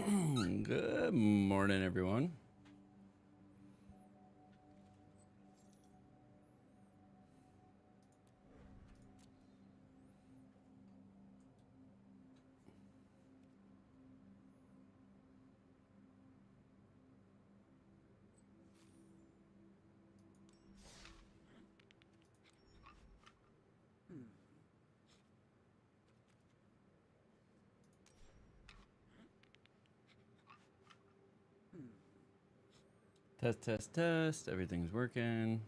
Good morning, everyone. Test, test, test. Everything's working.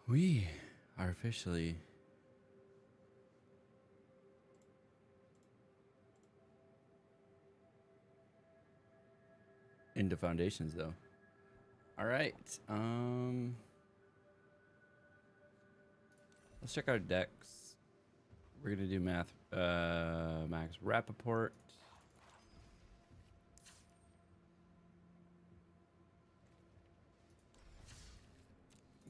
We are officially into foundations, though. All right. Let's check our decks. We're gonna do Max Rappaport.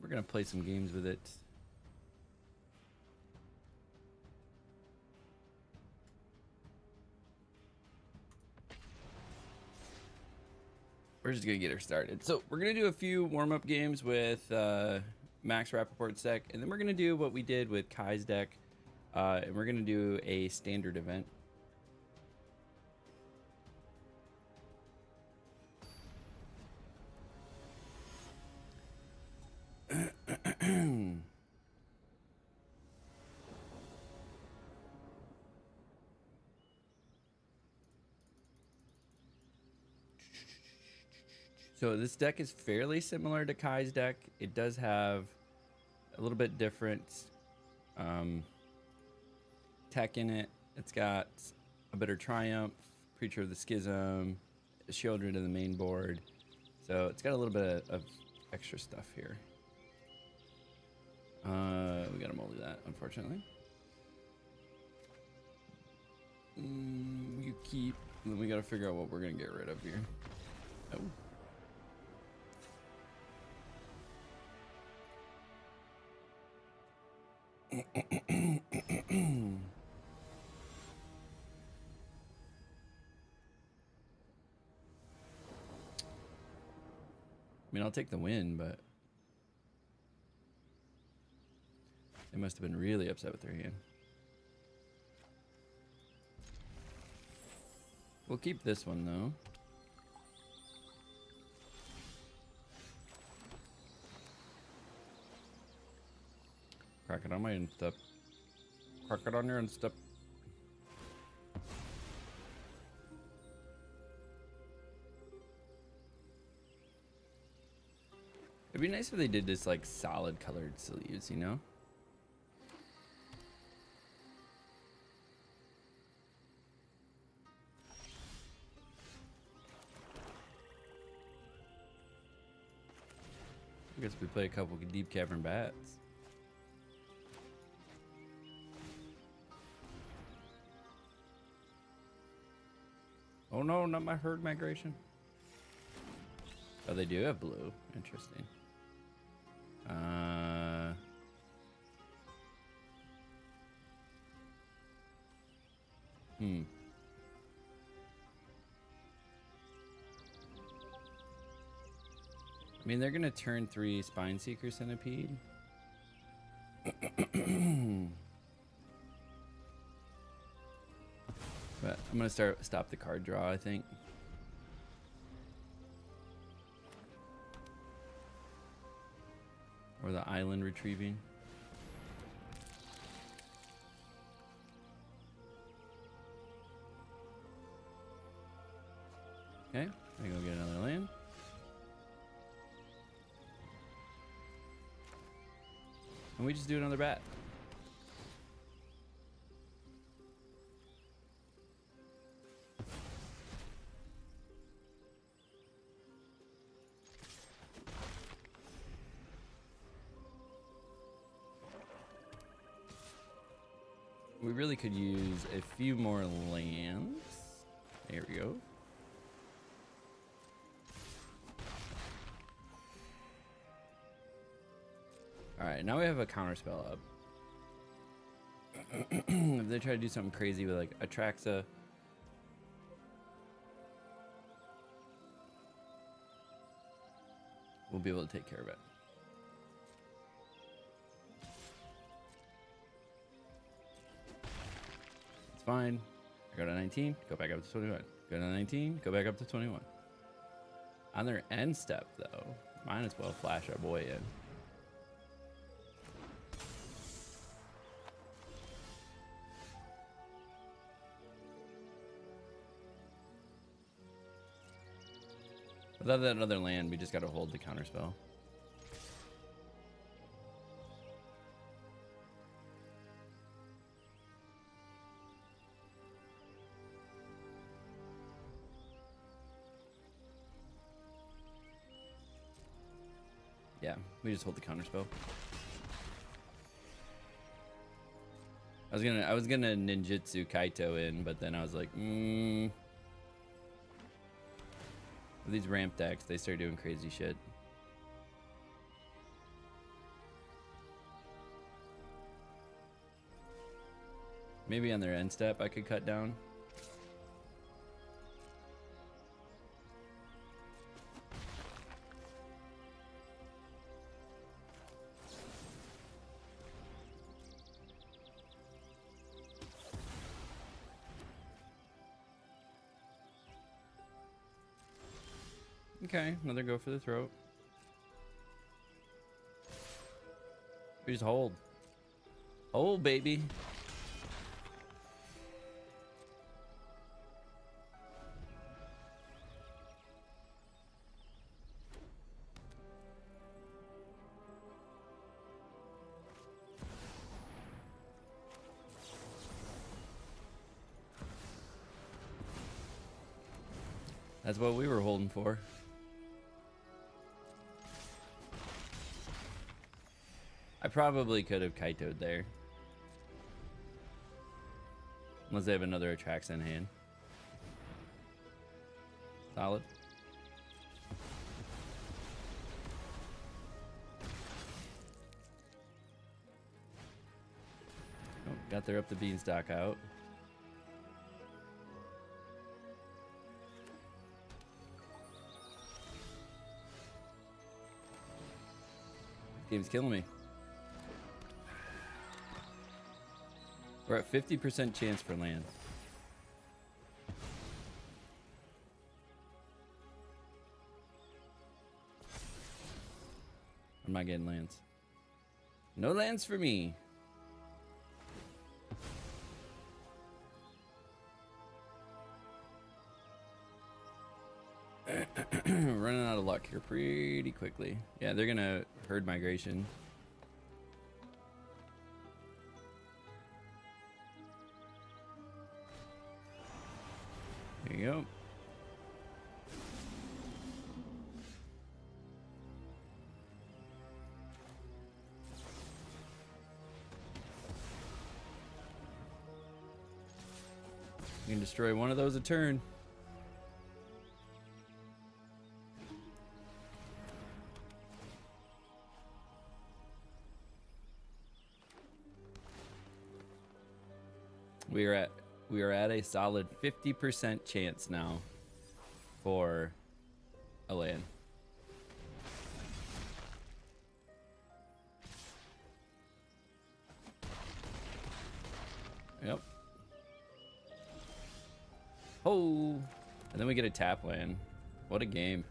We're gonna play some games with it. We're just gonna get her started. So we're gonna do a few warm-up games with Max Rappaport's deck, and then we're gonna do what we did with Kai's deck, and we're gonna do a standard event. So this deck is fairly similar to Kai's deck. It does have a little bit different tech in it. It's got a Bitter Triumph, Preacher of the Schism, Children of the main board. So it's got a little bit of extra stuff here. We gotta moldy that, unfortunately. You keep. Then we gotta figure out what we're gonna get rid of here. Oh. I mean, I'll take the win, but they must have been really upset with their hand. We'll keep this one, though. Crack it on my instep. Crack it on your instep. It'd be nice if they did this like solid colored sleeves, you know? I guess we play a couple of Deep Cavern Bats. Oh no, not my herd migration. Oh, they do have blue. Interesting. I mean, they're gonna turn 3 Spine Seeker Centipede. But I'm gonna stop the card draw, I think. Or the island retrieving. Okay, I go get another land. And we just do another bat. We really could use a few more lands. There we go. All right, now we have a counter spell up. If they try to do something crazy with like Atraxa, we'll be able to take care of it. It's fine. I go to 19, go back up to 21. Go to 19, go back up to 21. On their end step, though, might as well flash our boy in. Without that other land, we just got to hold the counterspell. Yeah, we just hold the counterspell. I was gonna ninjutsu Kaito in, but then I was like, with these ramp decks, they start doing crazy shit. Maybe on their end step I could cut down. Okay, another go for the throat. We just hold. Hold, baby. That's what we were holding for. I probably could have Kaito'd there. Unless they have another Atraxa in hand. Solid. Oh, got their up the beanstalk out. This game's killing me. We're at 50% chance for land. I'm not getting lands. No lands for me. Running out of luck here pretty quickly. Yeah, they're gonna herd migration. There you go. You can destroy one of those a turn. We are at a solid 50% chance now for a land. Yep. Oh, and then we get a tap land. What a game.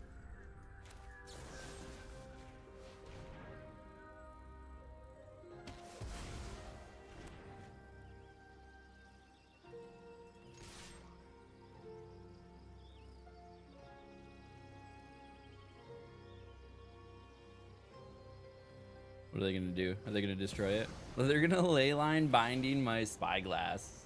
What are they gonna do? Are they gonna destroy it? Well, they're gonna ley line binding my spyglass.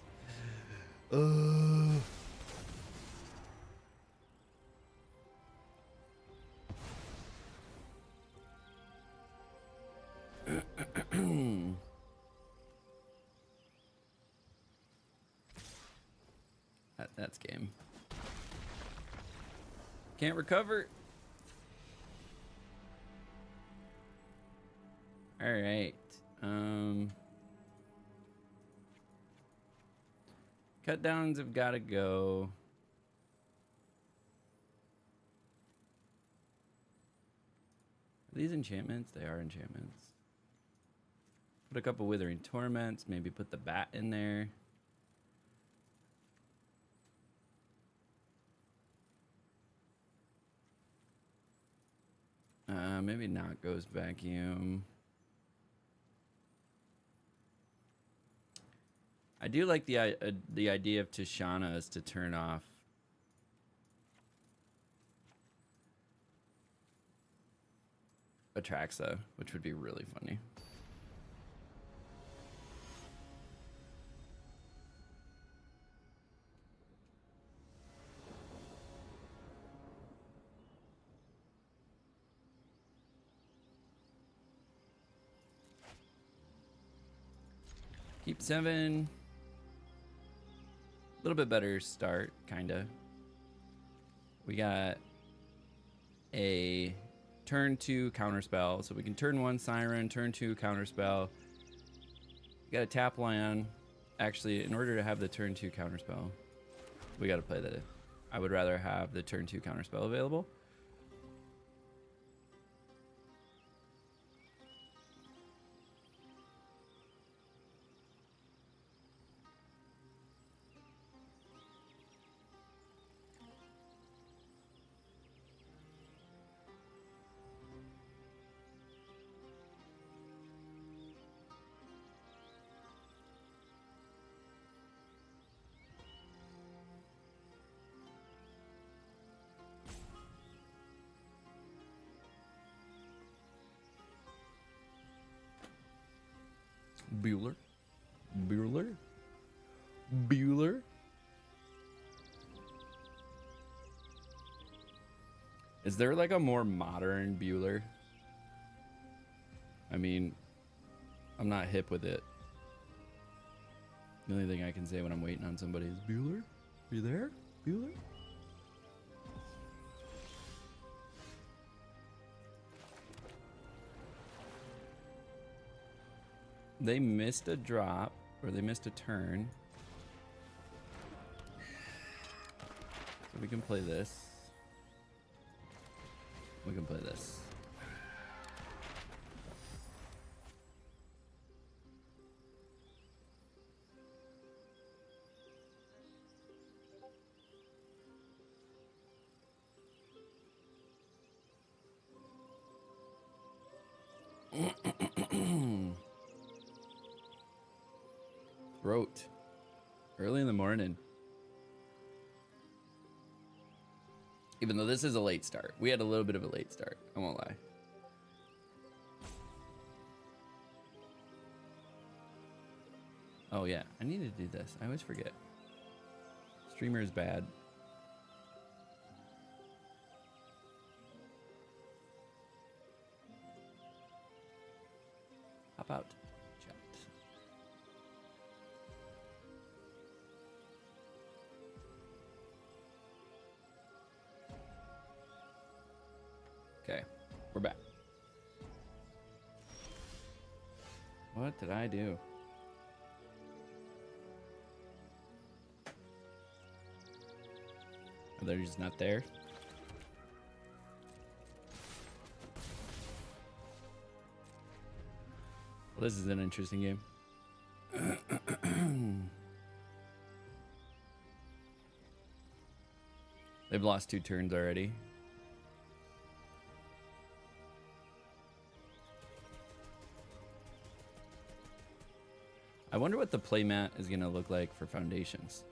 That's game. Can't recover. All right. Cut downs have got to go. Are these enchantments? They are enchantments. Put a couple Withering Torments. Maybe put the bat in there. Maybe not Ghost Vacuum. I do like the idea of Tishana is to turn off Atraxa, which would be really funny. Keep 7. A little bit better start, kinda. We got a turn 2 counterspell, so we can turn 1 Siren, turn 2 counterspell. We got a tap land. Actually, in order to have the turn 2 counterspell, we got to play the. I would rather have the turn 2 counterspell available. Bueller. Bueller. Bueller. Is there like a more modern Bueller? I mean, I'm not hip with it. The only thing I can say when I'm waiting on somebody is, Bueller? Are you there? Bueller? They missed a drop, or they missed a turn. So we can play this. We can play this. Throat. Early in the morning. Even though this is a late start. We had a little bit of a late start. I won't lie. Oh yeah, I need to do this. I always forget. Streamer is bad. Hop out. Chat. Okay, we're back. What did I do? Oh, they're just not there? Well, this is an interesting game. They've lost 2 turns already. I wonder what the playmat is going to look like for foundations.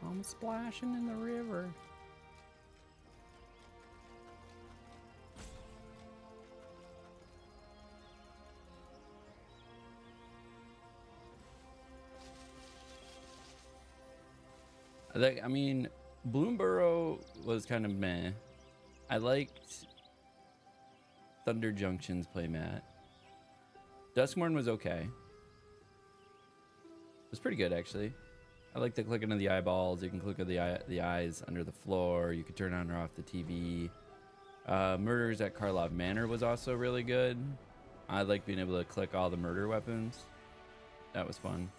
I'm splashing in the river. I mean, Bloomburrow was kind of meh. I liked Thunder Junction's playmat. Duskmorn was okay. It was pretty good, actually. I like the clicking of the eyeballs. You can click of the eyes under the floor. You can turn on or off the TV. Murders at Karlov Manor was also really good. I like being able to click all the murder weapons. That was fun.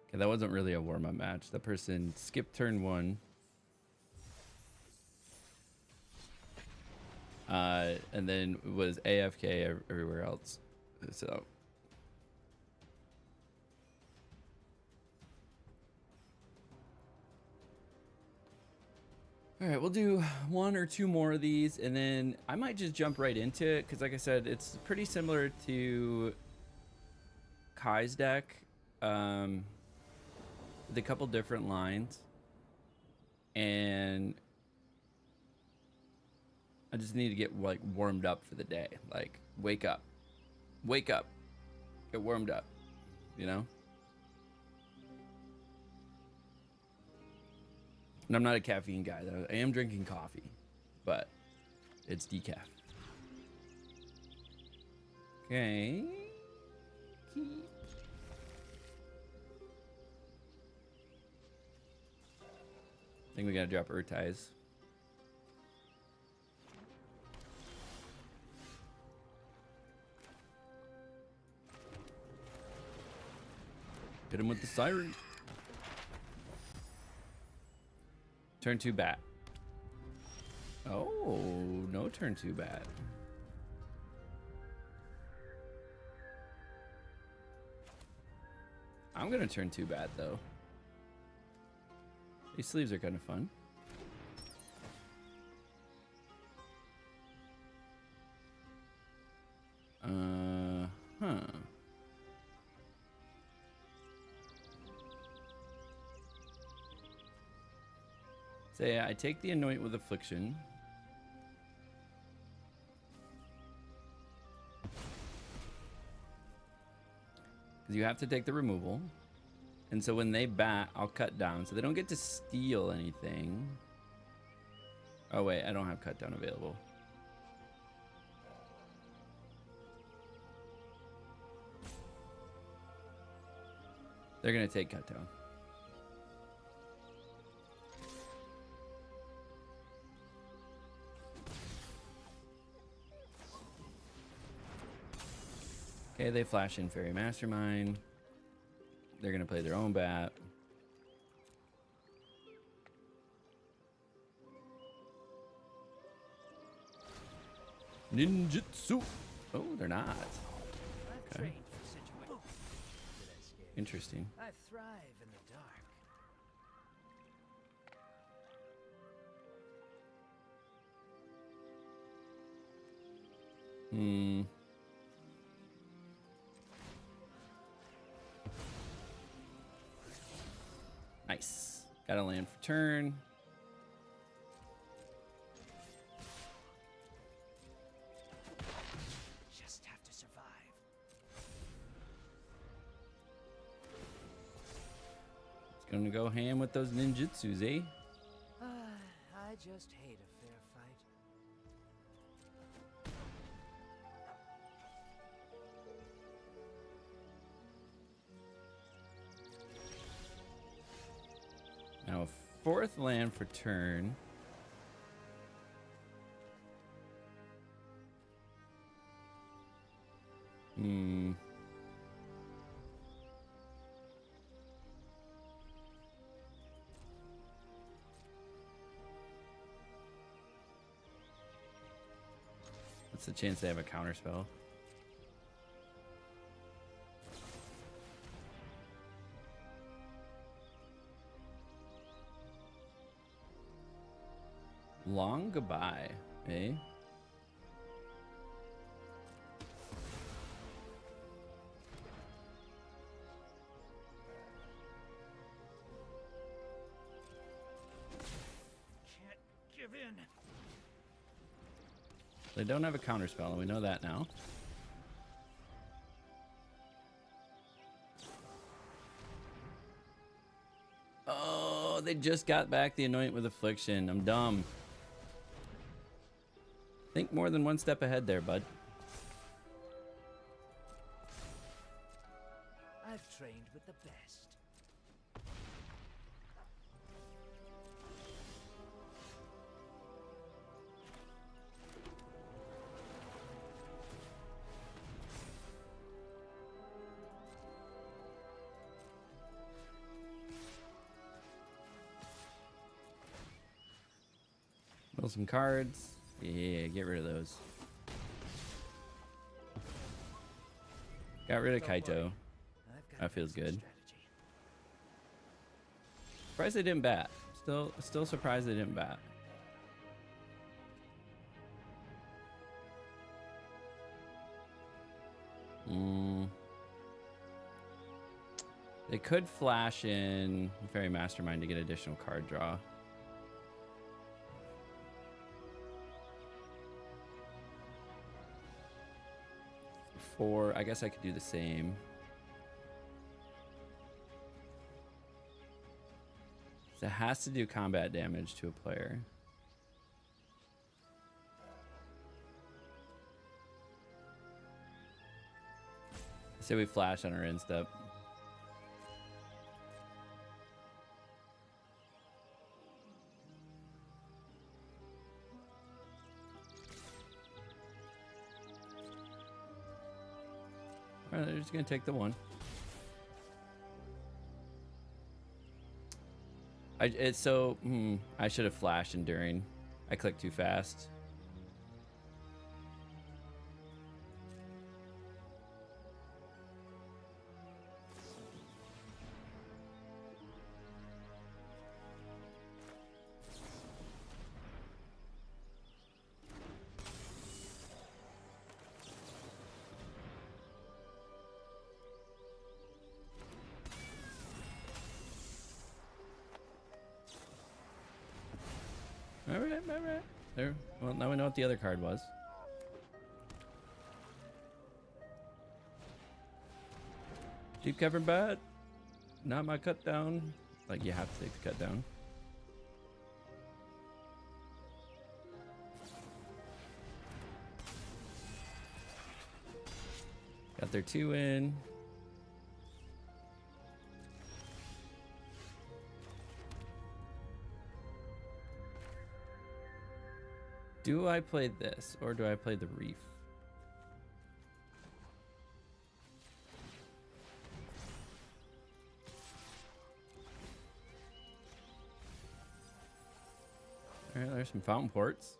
Okay, that wasn't really a warm-up match. That person skipped turn 1. And then was AFK everywhere else. So. All right, we'll do 1 or 2 more of these, and then I might just jump right into it, because like I said, it's pretty similar to Kai's deck, with a couple different lines, and I just need to get like warmed up for the day. Like, wake up, get warmed up, you know? And I'm not a caffeine guy, though. I am drinking coffee, but it's decaf. Okay. I think we gotta drop Urtais. Hit him with the siren. Turn 2 bat. Oh, no turn 2 bat. I'm gonna turn 2 bat though. These sleeves are kind of fun. Huh. Say, I take the Anoint with Affliction. Because you have to take the removal. And so when they bat, I'll cut down. So they don't get to steal anything. Oh wait, I don't have cut down available. They're going to take cut down. Okay, they flash in Fairy Mastermind. They're gonna play their own bat. Ninjutsu. Oh, they're not. Okay. Interesting. I thrive in the dark. Nice. Got a land for turn. Just have to survive. It's gonna go ham with those ninjutsus, eh? I just hate a fair fight. Now, a 4th land for turn. What's the chance they have a counter spell? Long goodbye, eh? Can't give in. They don't have a counter spell, and we know that now. Oh, they just got back the Anoint with Affliction. I'm dumb. Think more than one step ahead there, bud. I've trained with the best. Pull some cards. Yeah, get rid of those. Got rid of Kaito. That feels good. Surprised they didn't bat. Still surprised they didn't bat. They could flash in Fairy Mastermind to get additional card draw. I guess I could do the same. So it has to do combat damage to a player. Say we flash on our end step. Alright, they're just gonna take the one. I should have flashed enduring. I clicked too fast. Alright. There. Well, now we know what the other card was. Deep cover bat. Not my cut down. Like, you have to take the cut down. Got their 2 in. Do I play this or do I play the reef? All right, there's some fountain ports.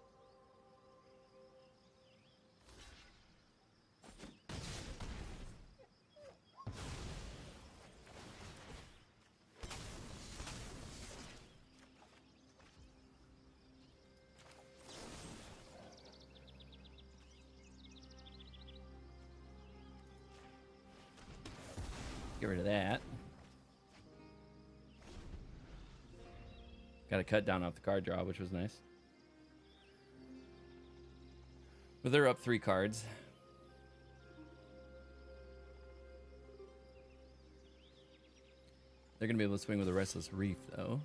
Get rid of that. Got a cut down off the card draw, which was nice. But they're up 3 cards. They're going to be able to swing with a Restless Reef, though.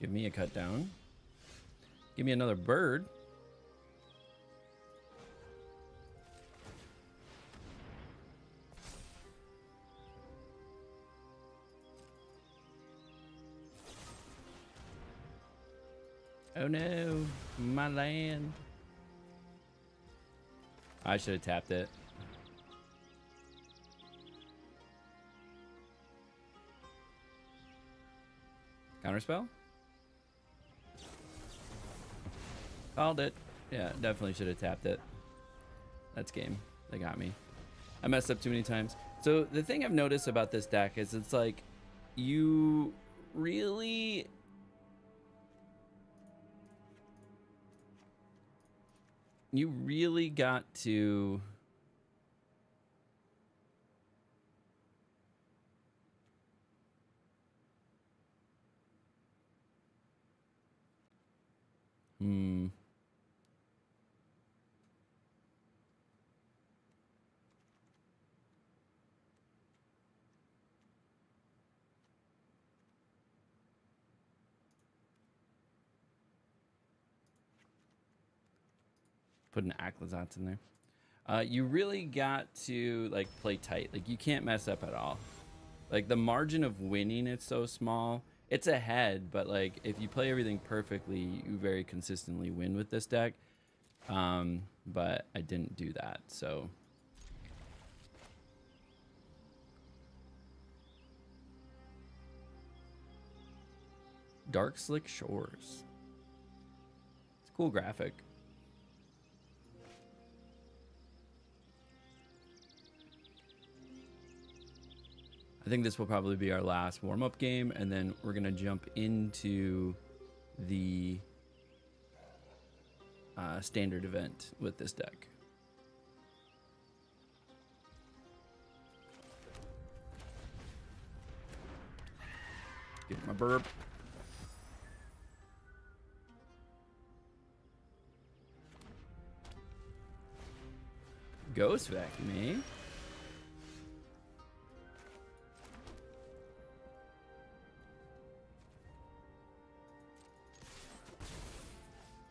Give me a cut down. Give me another bird. Oh no, my land. I should have tapped it. Counterspell? Called it. Yeah, definitely should have tapped it. That's game. They got me. I messed up too many times. So the thing I've noticed about this deck is it's like you really got to put an Aclazotz in there. You really got to like play tight. Like you can't mess up at all. Like the margin of winning is so small. It's ahead, but like if you play everything perfectly, you very consistently win with this deck. But I didn't do that, so. Dark Slick Shores. It's a cool graphic. I think this will probably be our last warm-up game, and then we're going to jump into the standard event with this deck. Get my burp. Ghost vacuum, eh?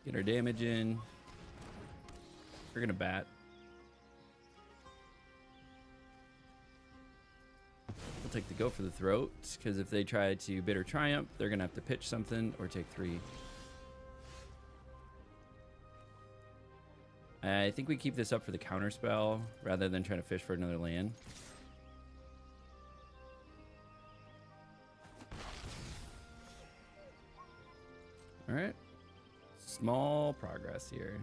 Get our damage in. We're gonna bat. We'll take the go for the throat, because if they try to bitter triumph, they're gonna have to pitch something or take 3. I think we keep this up for the counter spell rather than trying to fish for another land. All right. Small progress here.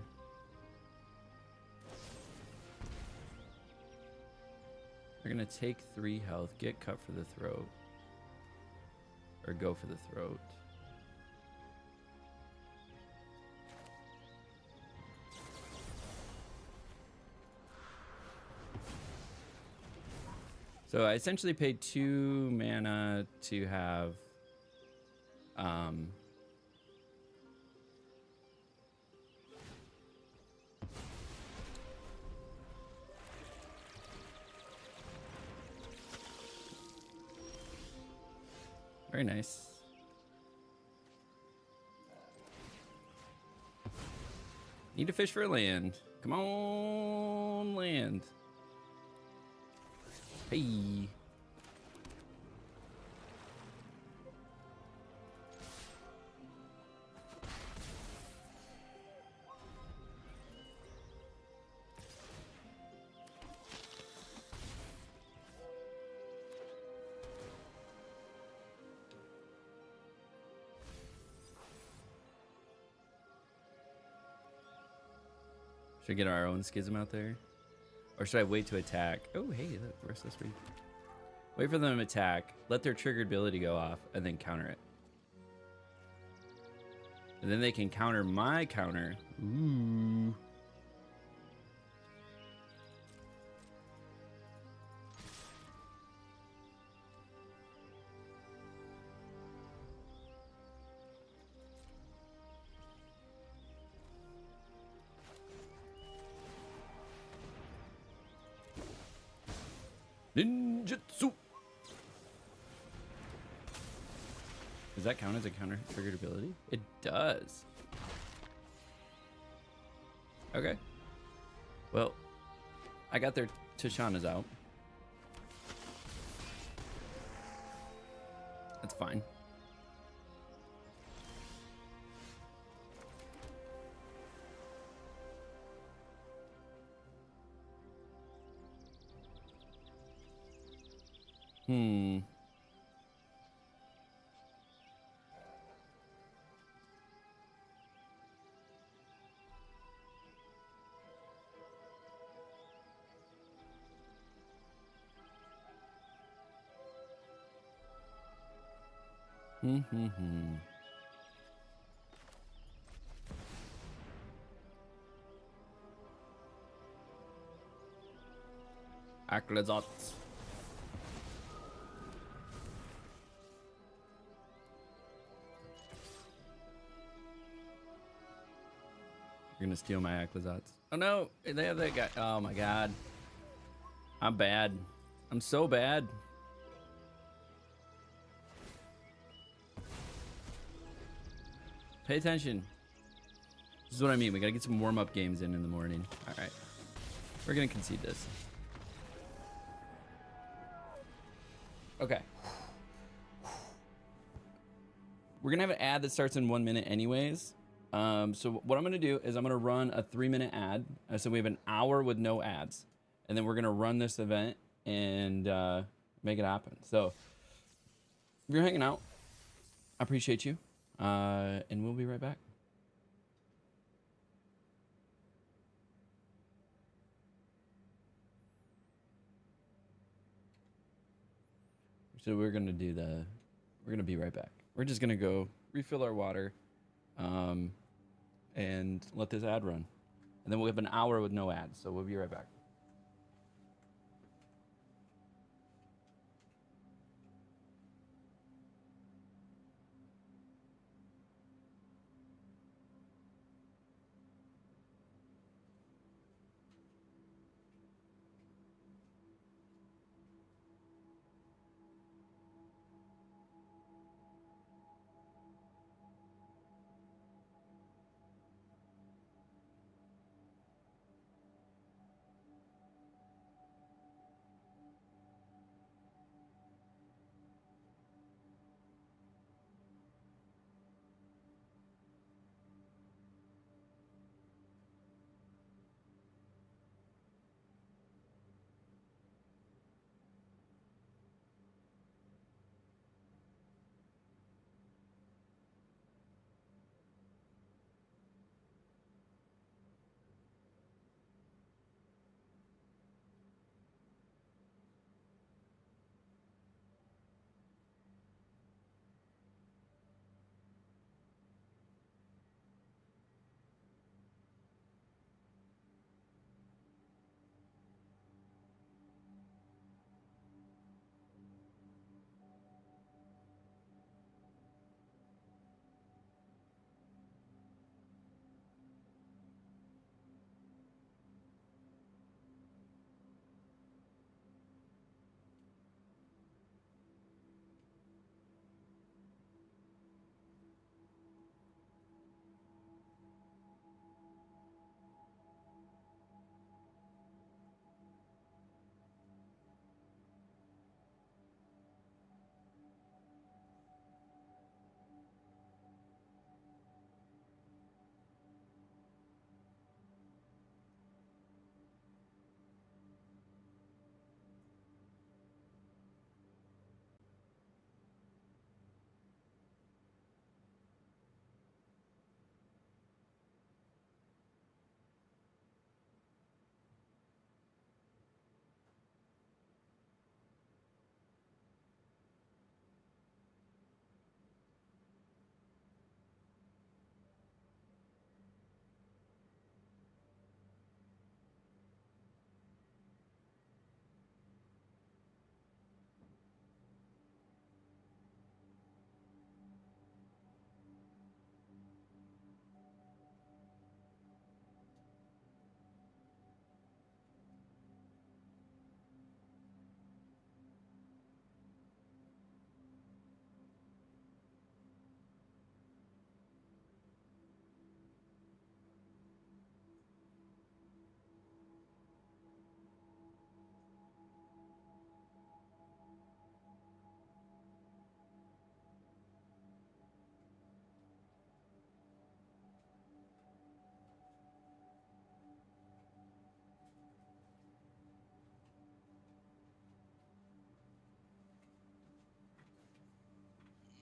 They're gonna take 3 health, get cut for the throat, or go for the throat. So I essentially paid 2 mana to have very nice. Need to fish for land. Come on, land. Hey. Should I get our own schism out there? Or should I wait to attack? Oh, hey, look, Restless Reef. Wait for them to attack, let their triggered ability go off, and then counter it. And then they can counter my counter. Ooh. Ninjutsu. Does that count as a counter triggered ability? It does. Okay. Well, I got their Tishana's out. That's fine. Aclazot. You're gonna steal my Aclazots. Oh no, they have that guy. Oh my god. I'm bad. I'm so bad. Pay attention. This is what I mean. We gotta get some warm-up games in the morning. All right. We're gonna concede this. Okay. We're gonna have an ad that starts in 1 minute anyways. So what I'm gonna do is I'm gonna run a 3-minute ad. So we have an hour with no ads, and then we're gonna run this event and make it happen. So if you're hanging out, I appreciate you. and we'll be right back. So we're gonna be right back. We're just gonna go refill our water, and let this ad run, and then we'll have an hour with no ads. So we'll be right back.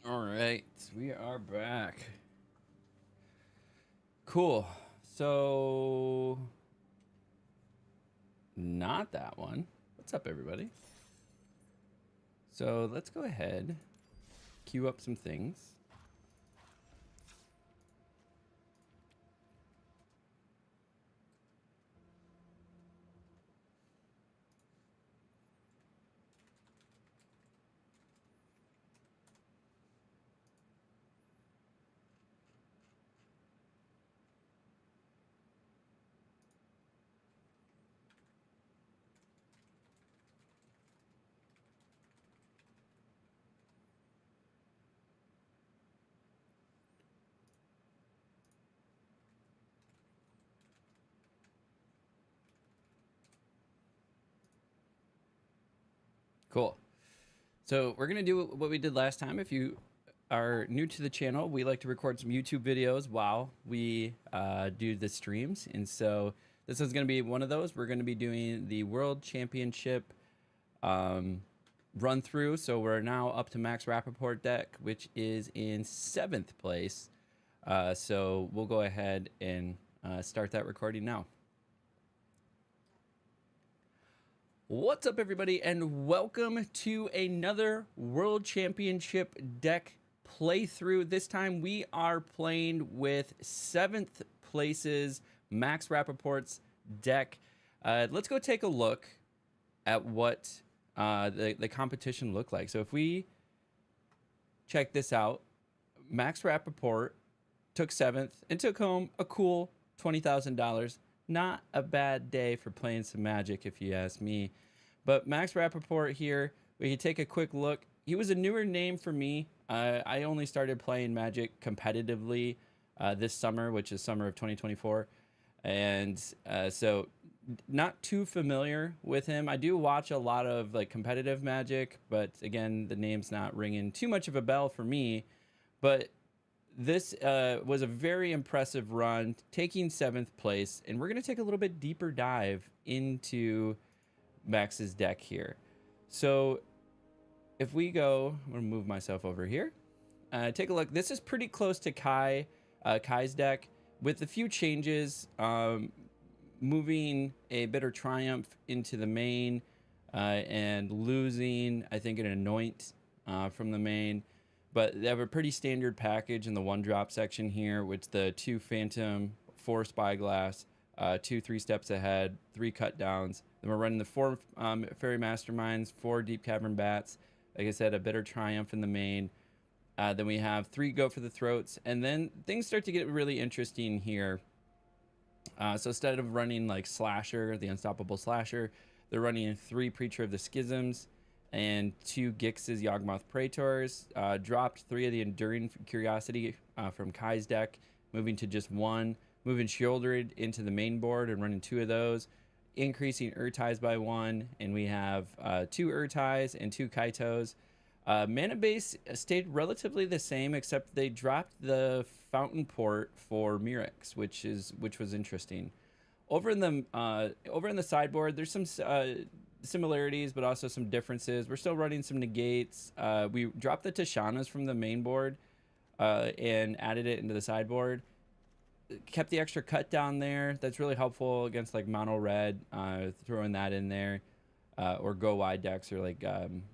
All right, we are back. Cool. So, not that one. What's up, everybody? So let's go ahead, queue up some things. Cool. So we're gonna do what we did last time. If you are new to the channel, we like to record some YouTube videos while we do the streams, and so this is gonna be one of those. We're gonna be doing the World Championship run through. So we're now up to Max Rappaport deck, which is in 7th place. So we'll go ahead and start that recording now. What's up, everybody, and welcome to another World Championship deck playthrough. This time we are playing with 7th place's Max Rappaport's deck. Let's go take a look at what the competition looked like. So if we check this out, Max Rappaport took 7th and took home a cool $20,000. Not a bad day for playing some Magic, if you ask me. But Max Rappaport here, we can take a quick look. He was a newer name for me. I only started playing Magic competitively this summer, which is summer of 2024. And so not too familiar with him. I do watch a lot of like competitive Magic, but again, the name's not ringing too much of a bell for me. But this was a very impressive run, taking 7th place, and we're going to take a little bit deeper dive into Max's deck here. So if we go, I'm going to move myself over here. Take a look. This is pretty close to Kai's deck with a few changes, moving a Bitter Triumph into the main and losing, I think, an Anoint from the main. But they have a pretty standard package in the 1-drop section here, with the 2 Phantom, 4 Spyglass, 2 3 Steps Ahead, 3 Cut Downs. Then we're running the 4 Fairy Masterminds, 4 Deep Cavern Bats. Like I said, a Bitter Triumph in the main. Then we have 3 Go for the Throats. And then things start to get really interesting here. So instead of running like Slasher, the Unstoppable Slasher, they're running 3 Preacher of the Schisms and 2 Gix's Yawgmoth Praetors. Dropped 3 of the Enduring Curiosity from Kai's deck, moving to just 1. Moving Shieldred into the main board and running 2 of those. Increasing Urtais by 1. And we have 2 Urtais and 2 Kaitos. Mana base stayed relatively the same, except they dropped the Fountain Port for Mirrex, which was interesting. Over in the sideboard, there's some similarities, but also some differences. We're still running some negates. We dropped the Tashanas from the main board and added it into the sideboard. Kept the extra cut down there. That's really helpful against like mono red. Throwing that in there, or go wide decks, or like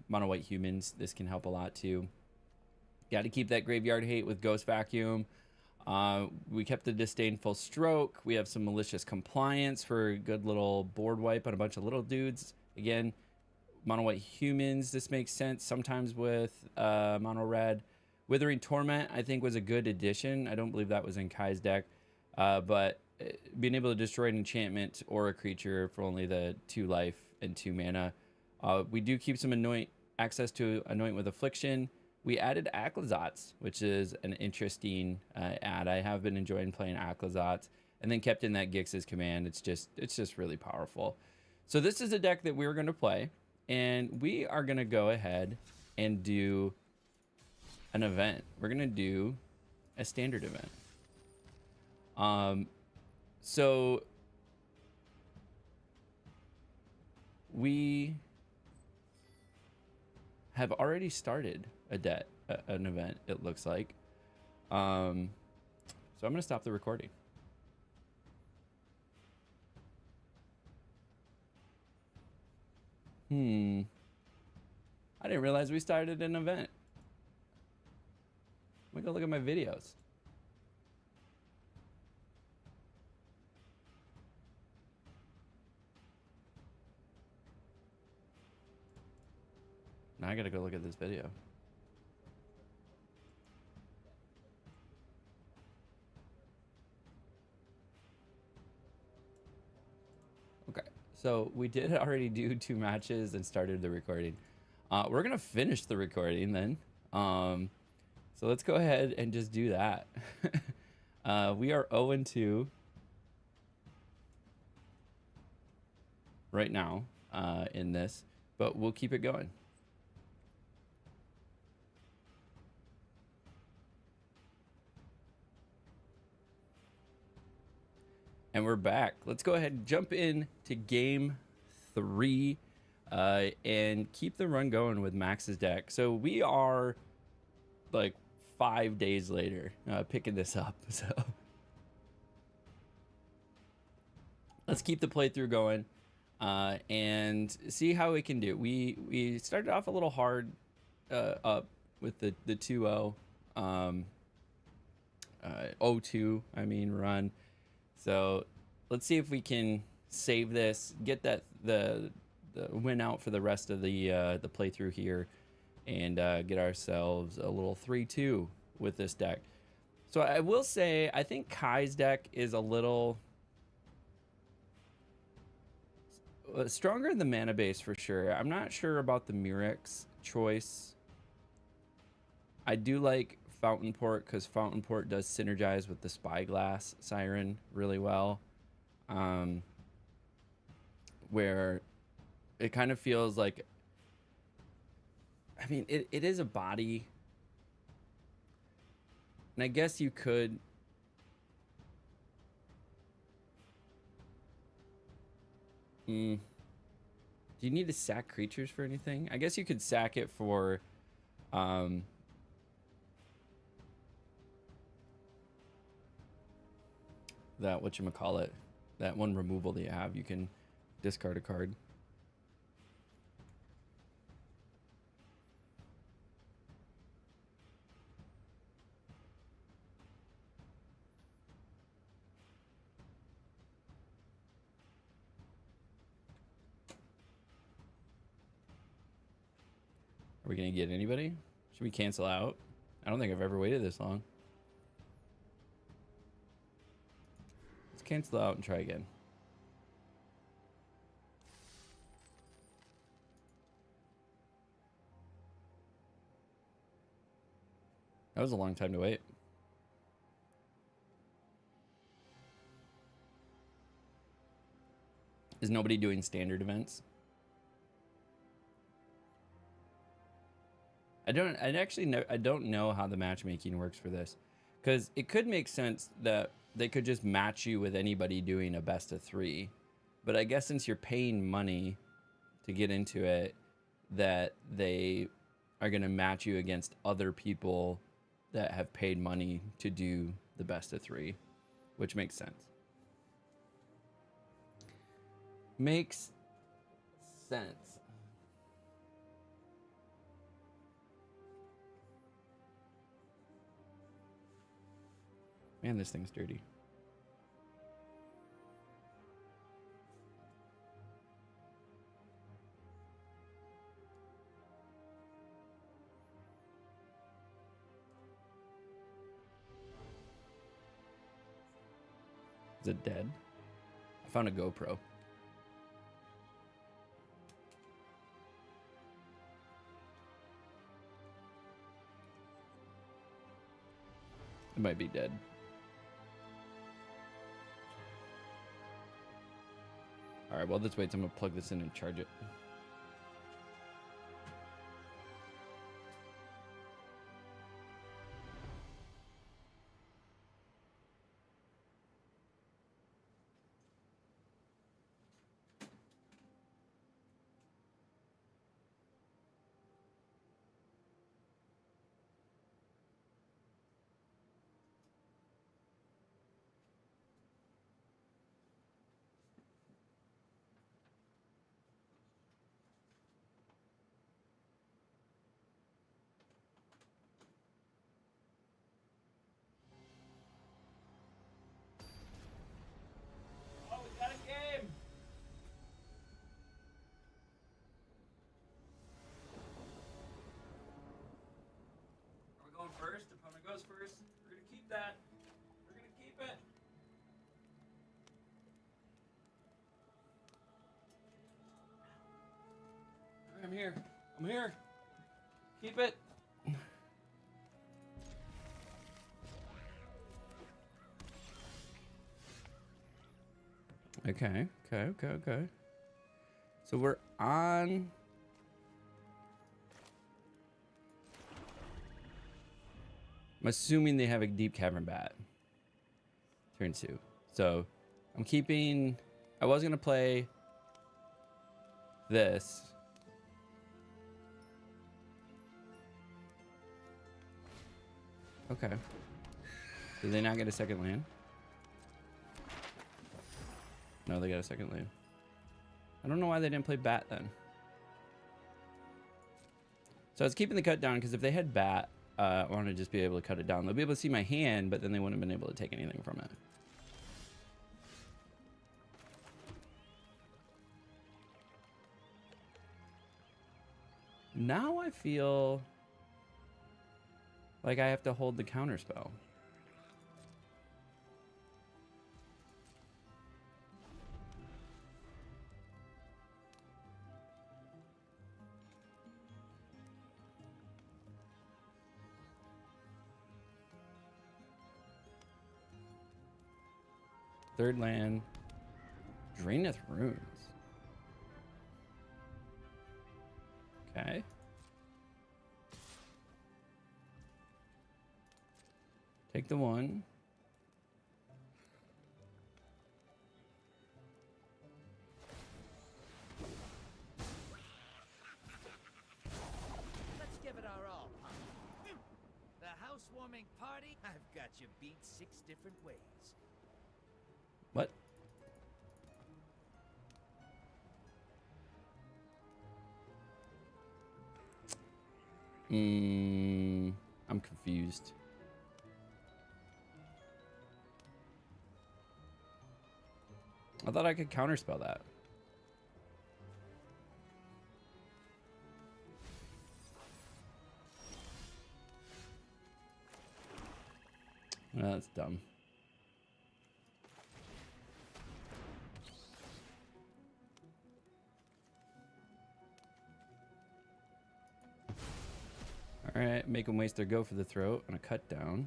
mono white humans. This can help a lot too. Got to keep that graveyard hate with Ghost Vacuum. We kept the Disdainful Stroke. We have some Malicious Compliance for a good little board wipe on a bunch of little dudes. Again, mono white humans, this makes sense sometimes with mono red. Withering Torment, I think, was a good addition. I don't believe that was in Kai's deck, but being able to destroy an enchantment or a creature for only the 2 life and 2 mana. We do keep some access to Anoint with Affliction. We added Aclazotz, which is an interesting add. I have been enjoying playing Aclazotz, and then kept in that Gix's Command. It's just really powerful. So this is a deck that we're going to play, and we are going to go ahead and do an event. We're going to do a standard event. So we have already started an event, it looks like. So I'm going to stop the recording. I didn't realize we started an event. Let me go look at my videos. Now I gotta go look at this video. Okay, so we did already do 2 matches and started the recording. We're gonna finish the recording then. So let's go ahead and just do that. We are 0-2 right now in this, but we'll keep it going. And we're back. Let's go ahead and jump in to game 3. and keep the run going with Max's deck. So we are like 5 days later picking this up. So let's keep the playthrough going and see how we can do. We started off a little hard up with the 2-0 0-2 I mean run. So let's see if we can save this, get that the win out for the rest of the playthrough here, and get ourselves a little 3-2 with this deck. So I will say I think Kai's deck is a little stronger in the mana base for sure. I'm not sure about the Murex choice. I do like Fountain Port because Fountain Port does synergize with the Spyglass Siren really well. Where it kind of feels like, I mean, it is a body. And I guess you could... Do you need to sack creatures for anything? I guess you could sack it for... that whatchamacallit, that one removal that you have, you can discard a card. Are we gonna get anybody? Should we cancel out? I don't think I've ever waited this long. Let's cancel out and try again. That was a long time to wait. Is nobody doing standard events? I don't know how the matchmaking works for this, because it could make sense that they could just match you with anybody doing a best of 3, but I guess since you're paying money to get into it, that they are going to match you against other people that have paid money to do the best of 3, which makes sense. Makes sense. Man, this thing's dirty. Is it dead? I found a GoPro. It might be dead. All right, well, let's wait. I'm gonna plug this in and charge it. First, opponent goes first. We're gonna keep that. We're gonna keep it. I'm here. I'm here. Keep it. Okay. So we're on. I'm assuming they have a deep cavern bat. Turn 2. So I'm keeping... I was going to play this. Okay. Did they not get a second land? No, they got a second land. I don't know why they didn't play bat then. So I was keeping the cut down because if they had bat, I want to just be able to cut it down. They'll be able to see my hand, but then they wouldn't have been able to take anything from it. Now I feel like I have to hold the counter spell. Third land, Draenith Runes. Okay. Take the one. Let's give it our all, huh? The housewarming party? I've got you beat 6 different ways. What? I'm confused. I thought I could counterspell that. Oh, that's dumb. All right, make them waste their go for the throat and a cut down.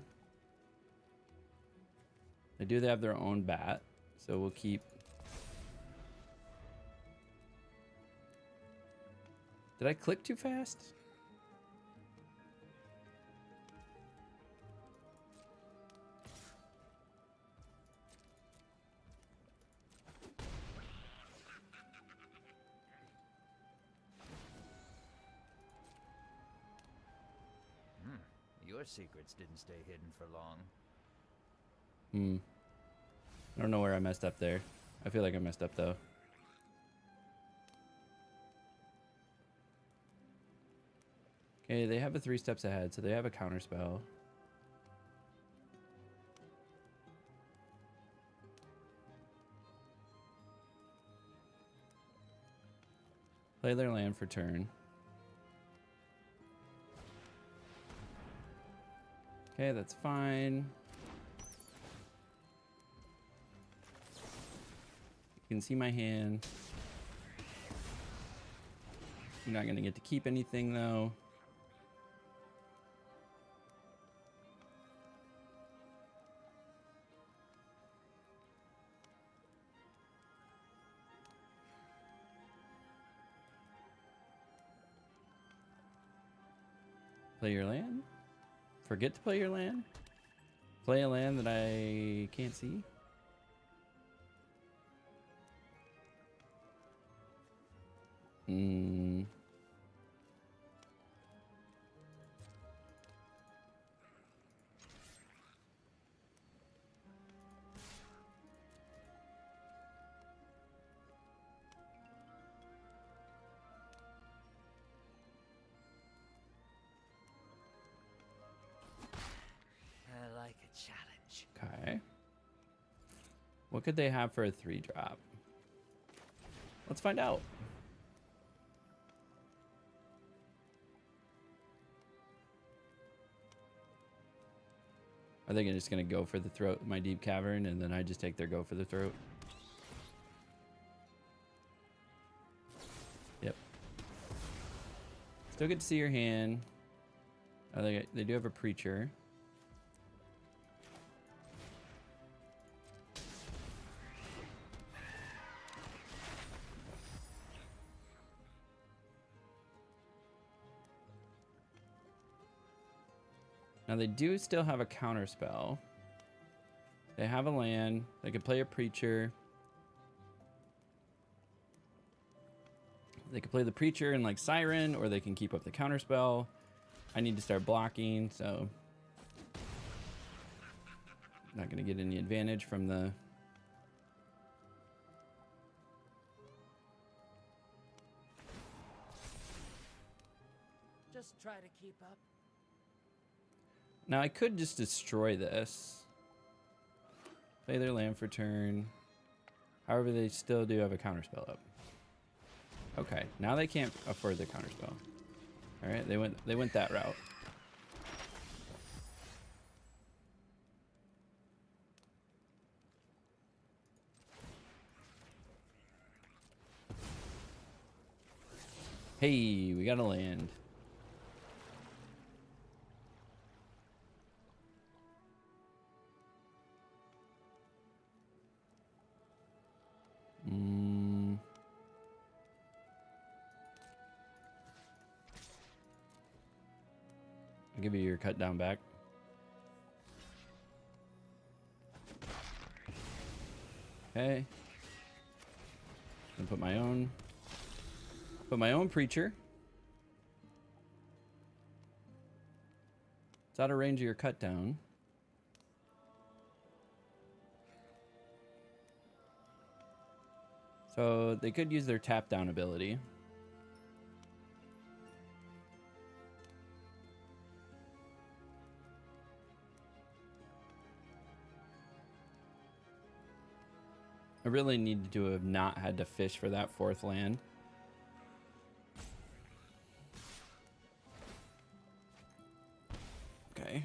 They do have their own bat, so we'll keep. Did I click too fast? Your secrets didn't stay hidden for long. I don't know where I messed up there. I feel like I messed up though. Okay, they have a 3 steps ahead, so they have a counter spell. Play their land for turn. Okay, that's fine. You can see my hand. You're not going to get to keep anything though. Play your land? Forget to play your land? Play a land that I can't see? I like a challenge. Okay. What could they have for a 3-drop? Let's find out. Are they just gonna go for the throat, my deep cavern, and then I just take their go for the throat? Yep. Still get to see your hand. Oh, they do have a preacher. Now they do still have a counter spell. They have a land. They could play a preacher. They could play the preacher and like Siren, or they can keep up the counter spell. I need to start blocking, so Not going to get any advantage from the... Just try to keep up. Now I could just destroy this. Play their land for turn. However, they still do have a counterspell up. Okay, now they can't afford the counterspell. All right, they went that route. Hey, we got a land. I'll give you your cut down back. Okay. I'm gonna put my own preacher. It's out of range of your cut down. So they could use their tap down ability. I really need to have not had to fish for that fourth land. Okay.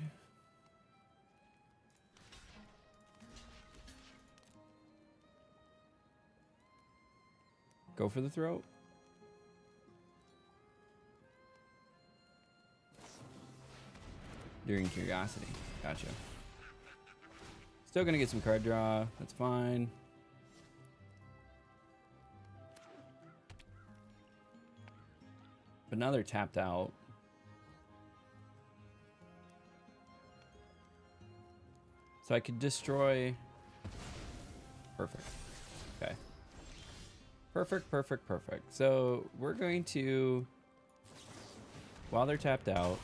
Go for the throat. During curiosity. Gotcha. Still gonna get some card draw. That's fine. But now they're tapped out. So I could destroy. Perfect. Okay. Perfect, perfect, perfect. So we're going to, while they're tapped out,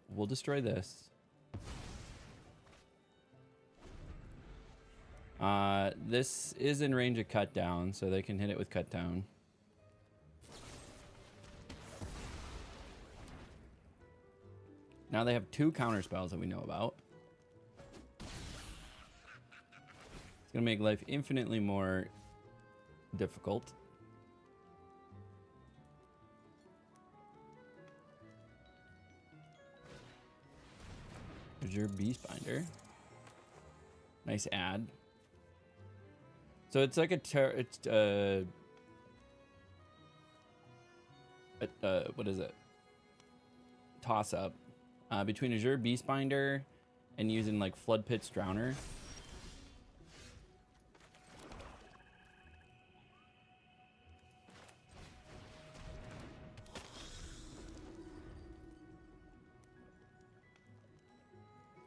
we'll destroy this. This is in range of cut down, so they can hit it with cut down. Now they have 2 counter spells that we know about. It's gonna make life infinitely more difficult. There's your Beastbinder. Nice add. So it's like what is it? Toss up between Azure Beastbinder and using like Flood Pit's Drowner.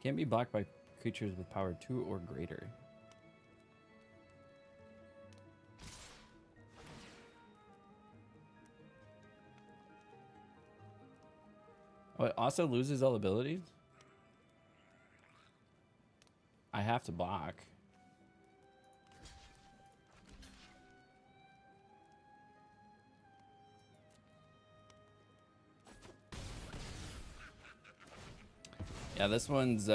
Can't be blocked by creatures with power 2 or greater. Oh, it also loses all abilities? I have to block. Yeah, this one's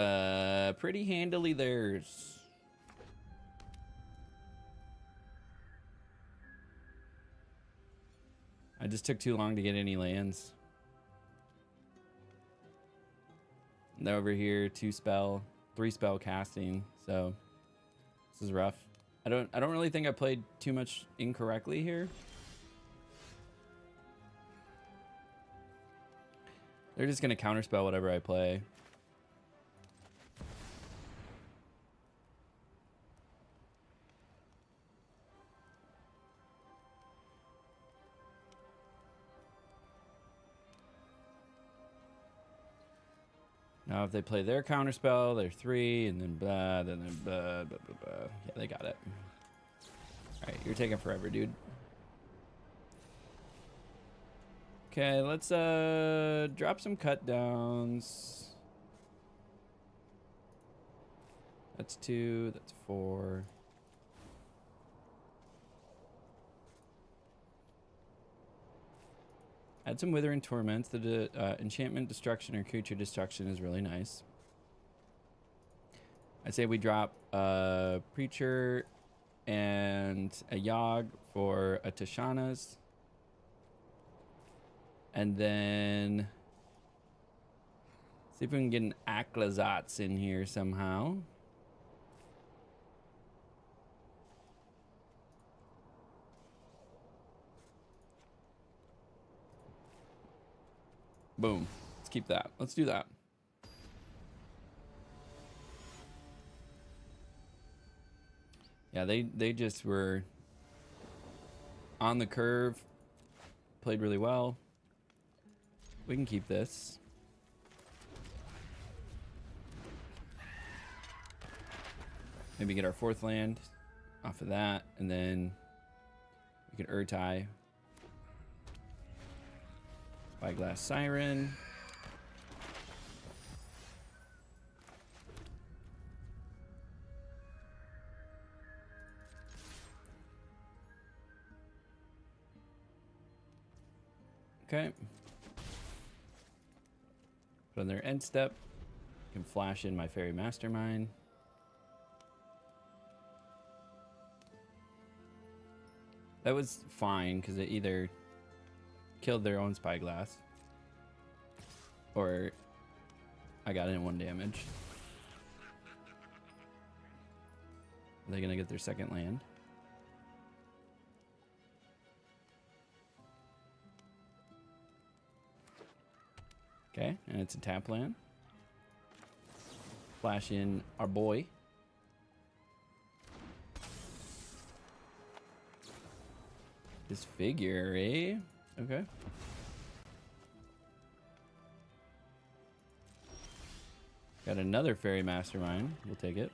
pretty handily theirs. I just took too long to get any lands. And they're over here, 2 spell, 3 spell casting, so this is rough. I don't really think I played too much incorrectly here. They're just gonna counterspell whatever I play. Now, if they play their counterspell, they're 3, and then blah, then blah, blah, blah, blah. Yeah, they got it. All right, you're taking forever, dude. Okay, let's drop some cut downs. That's 2. That's 4. Add some Withering Torments. The enchantment destruction or creature destruction is really nice. I say we drop a Preacher and a Yogg for a Tishana's. And then see if we can get an Aklazatz in here somehow. Boom. Let's keep that. Let's do that. Yeah, they just were on the curve. Played really well. We can keep this. Maybe get our 4th land off of that, and then we can Urtai. Spyglass Siren. Okay. Put on their end step. Can flash in my Fairy Mastermind. That was fine because it either killed their own Spyglass or I got in 1 damage. Are they gonna get their 2nd land? Okay, and it's a tap land. Flash in our boy. Disfigure, eh? Okay. Got another Fairy Mastermind. We'll take it.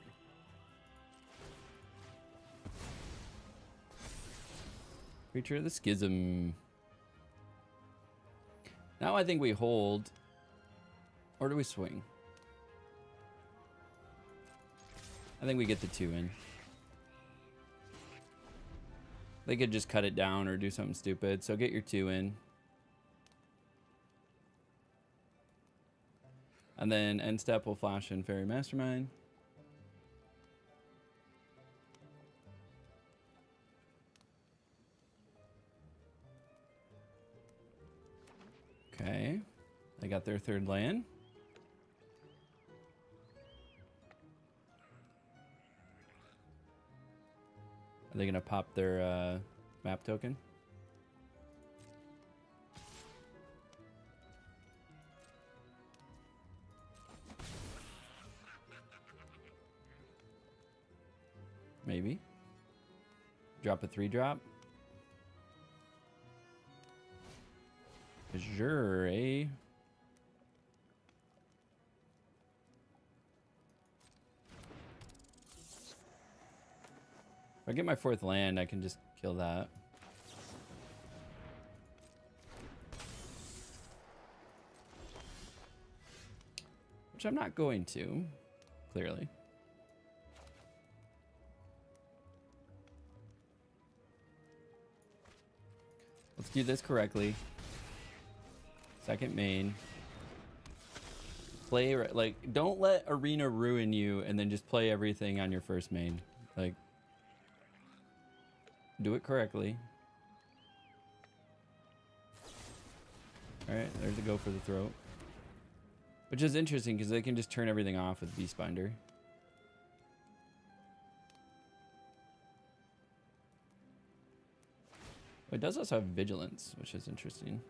Creature of the Schism. Now I think we hold. Or do we swing? I think we get the 2 in. They could just cut it down or do something stupid. So get your 2 in. And then end step will flash in Fairy Mastermind. Okay. They got their 3rd land. Are they going to pop their map token? Maybe. Drop a 3-drop. Sure, eh? If I get my 4th land, I can just kill that. Which I'm not going to, clearly. Let's do this correctly. 2nd main. Play, like, don't let Arena ruin you and then just play everything on your 1st main. Like, do it correctly. Alright, there's a go for the throat. Which is interesting because they can just turn everything off with Beastbinder. It does also have Vigilance, which is interesting.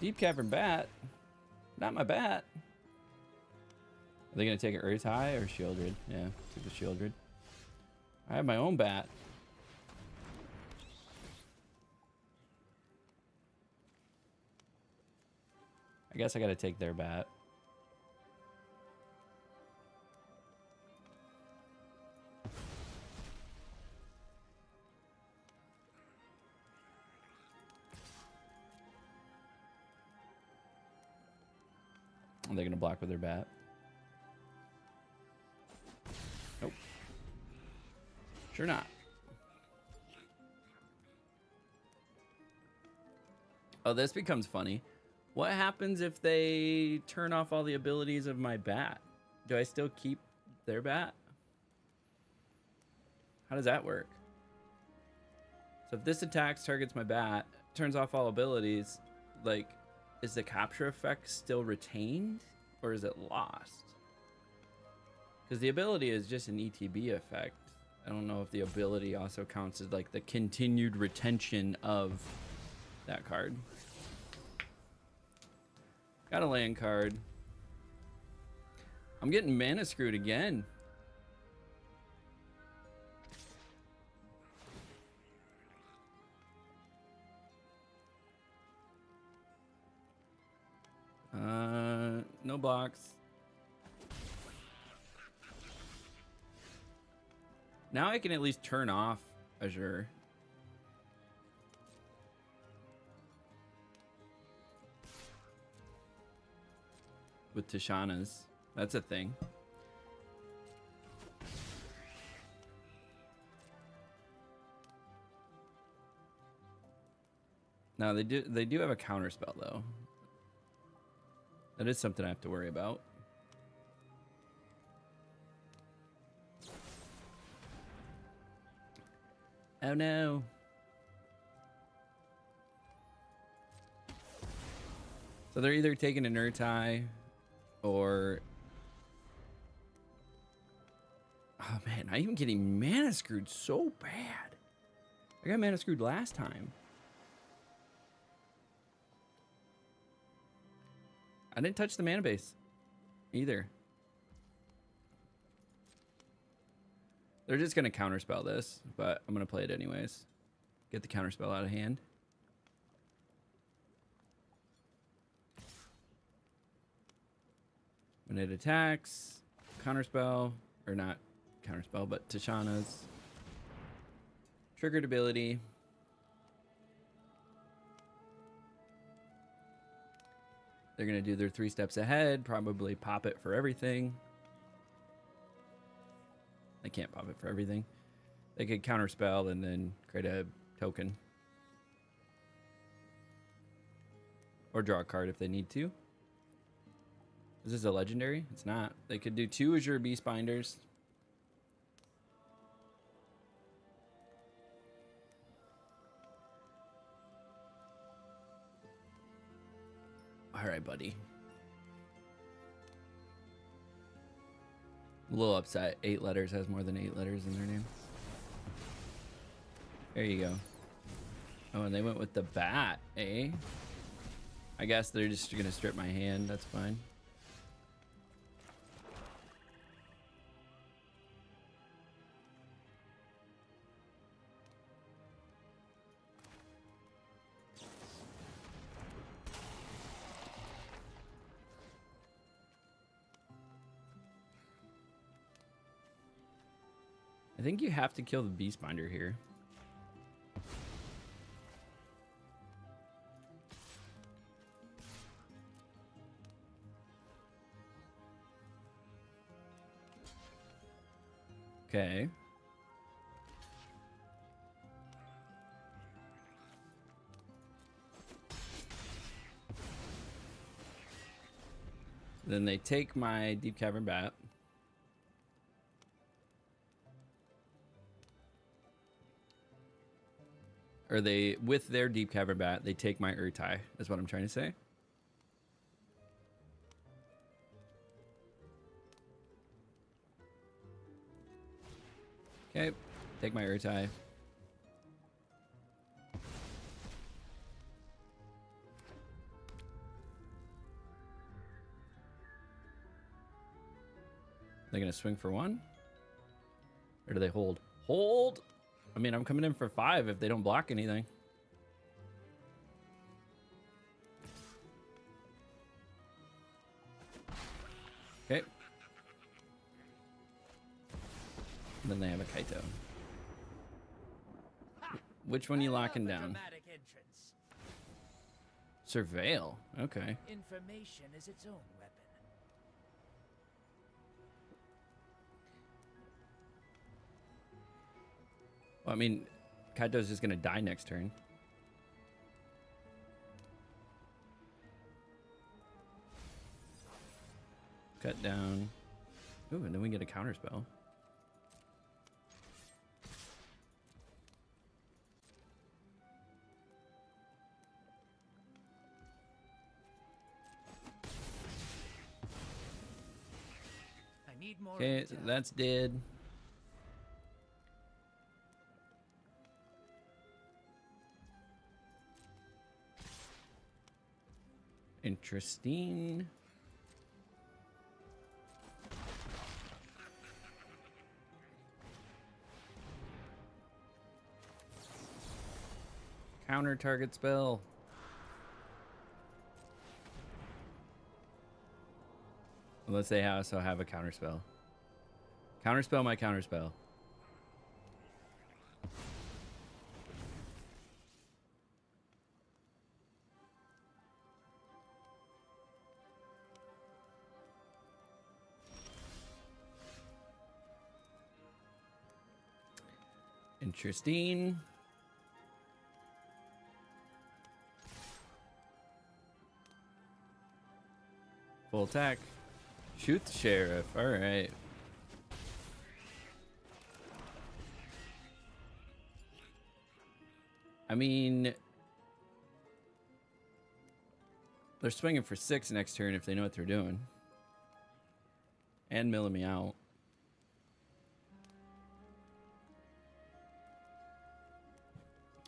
Deep Cavern Bat? Not my bat. Are they going to take it Urtai or Shieldred? Yeah, take the Shieldred. I have my own bat. I guess I got to take their bat. Are they gonna block with their bat? Nope. Sure not. Oh, this becomes funny. What happens if they turn off all the abilities of my bat? Do I still keep their bat? How does that work? So if this attacks, targets my bat, turns off all abilities, like, is the capture effect still retained or is it lost? Because the ability is just an ETB effect. I don't know if the ability also counts as like the continued retention of that card. Got a land card. I'm getting mana screwed again. No blocks. Now I can at least turn off Azure. With Tishana's. That's a thing. Now they do have a counter spell though. That is something I have to worry about. Oh no. So they're either taking an Urtai or... Oh man, I'm even getting mana screwed so bad. I got mana screwed last time. I didn't touch the mana base either. They're just going to counterspell this, but I'm going to play it anyways. Get the counterspell out of hand. When it attacks, counterspell, or not counterspell, but Tishana's triggered ability. They're going to do their 3 steps ahead, probably pop it for everything. They can't pop it for everything. They could counterspell and then create a token. Or draw a card if they need to. Is this a legendary? It's not. They could do 2 Azure Beast Binders. All right, buddy. A little upset. 8 letters has more than 8 letters in their name. There you go. Oh, and they went with the bat, eh? I guess they're just gonna strip my hand. That's fine. I think you have to kill the Beast Binder here. Okay. Then they take my Deep Cavern Bat. Or they, with their Deep Cavern Bat, they take my Urtai, is what I'm trying to say. Okay, take my Urtai. They're gonna swing for 1? Or do they hold? Hold! I mean, I'm coming in for 5 if they don't block anything. Okay. And then they have a Kaito. Which one are you locking down? Surveil. Okay. Information is its own weapon. Well, I mean, Kaito's just gonna die next turn. Cut down. Ooh, and then we get a counter spell. I need more. Okay, so that's dead. Interesting. Counter target spell. Unless they also have a counter spell. Counter spell my counter spell. Interesting. Full attack. Shoot the sheriff. All right. I mean, they're swinging for 6 next turn if they know what they're doing. And milling me out.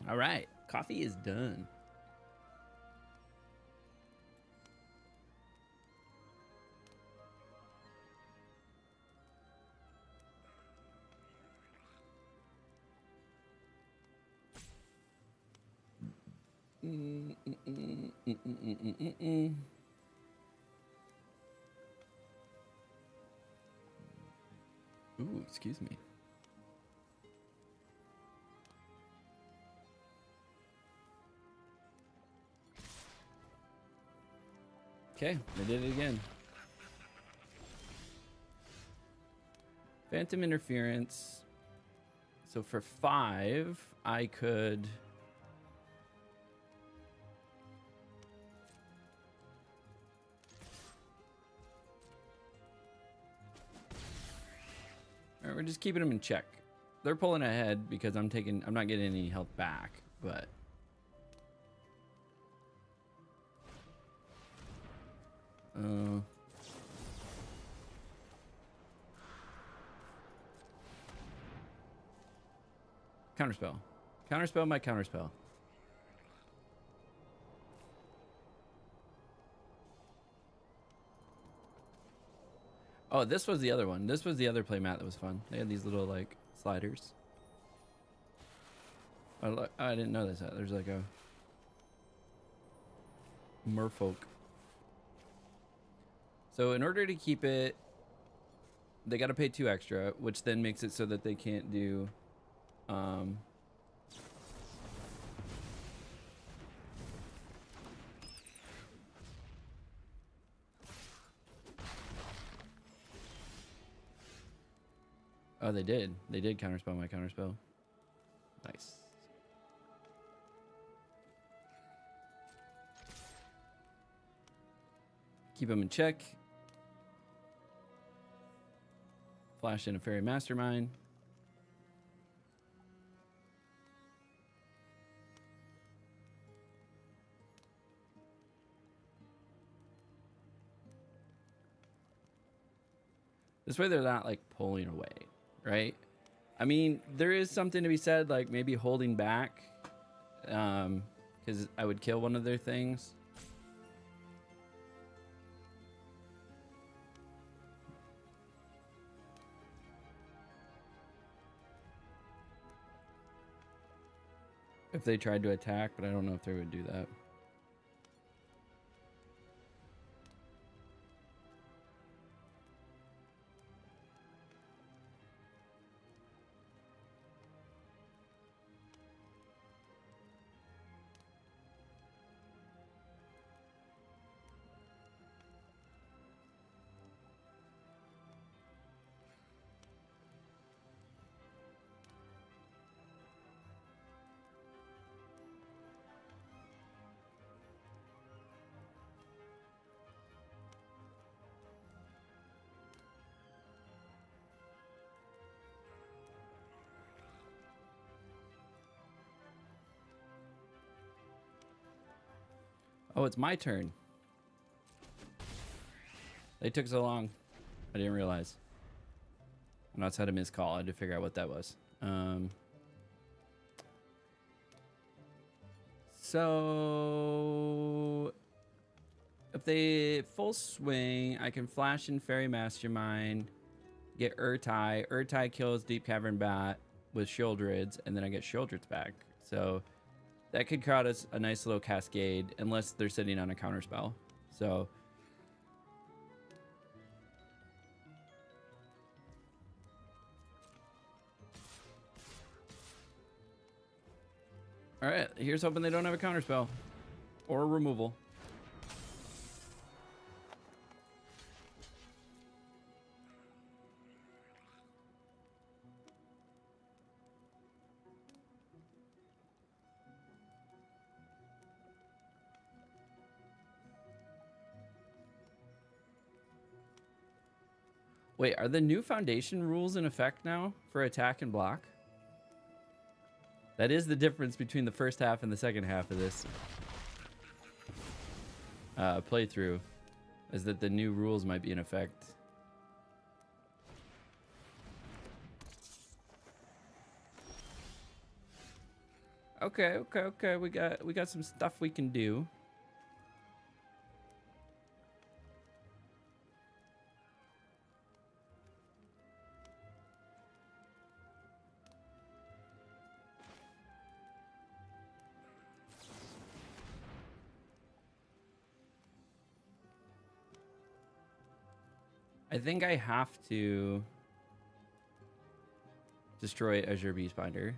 All right. Coffee is done. Ooh, excuse me. Okay, they did it again. Phantom interference. So for 5, I could... All right, we're just keeping them in check. They're pulling ahead because I'm not getting any health back, but... Counterspell. Counterspell my counterspell. Oh, this was the other one. This was the other playmat that was fun. They had these little, like, sliders. I didn't know this. There's like a... Merfolk. So in order to keep it, they got to pay 2 extra, which then makes it so that they can't do... Oh, they did. They did counterspell my counterspell. Nice. Keep them in check. Flash in a fairy mastermind. This way they're not like pulling away, right? I mean, there is something to be said, like maybe holding back, because I would kill one of their things. If they tried to attack, but I don't know if they would do that. Oh, it's my turn. They took so long. I didn't realize. I know it's had a missed call. I had to figure out what that was. So if they full swing, I can flash in Fairy Mastermind, get Urtai. Urtai kills Deep Cavern Bat with Shieldrids, and then I get Shieldrids back. So that could crowd us a nice little cascade, unless they're sitting on a counter spell. So all right, here's hoping they don't have a counter spell or a removal. Wait, are the new foundation rules in effect now for attack and block? That is the difference between the first half and the second half of this playthrough, is that the new rules might be in effect. Okay. We got some stuff we can do. I think I have to destroy Azure Beastbinder.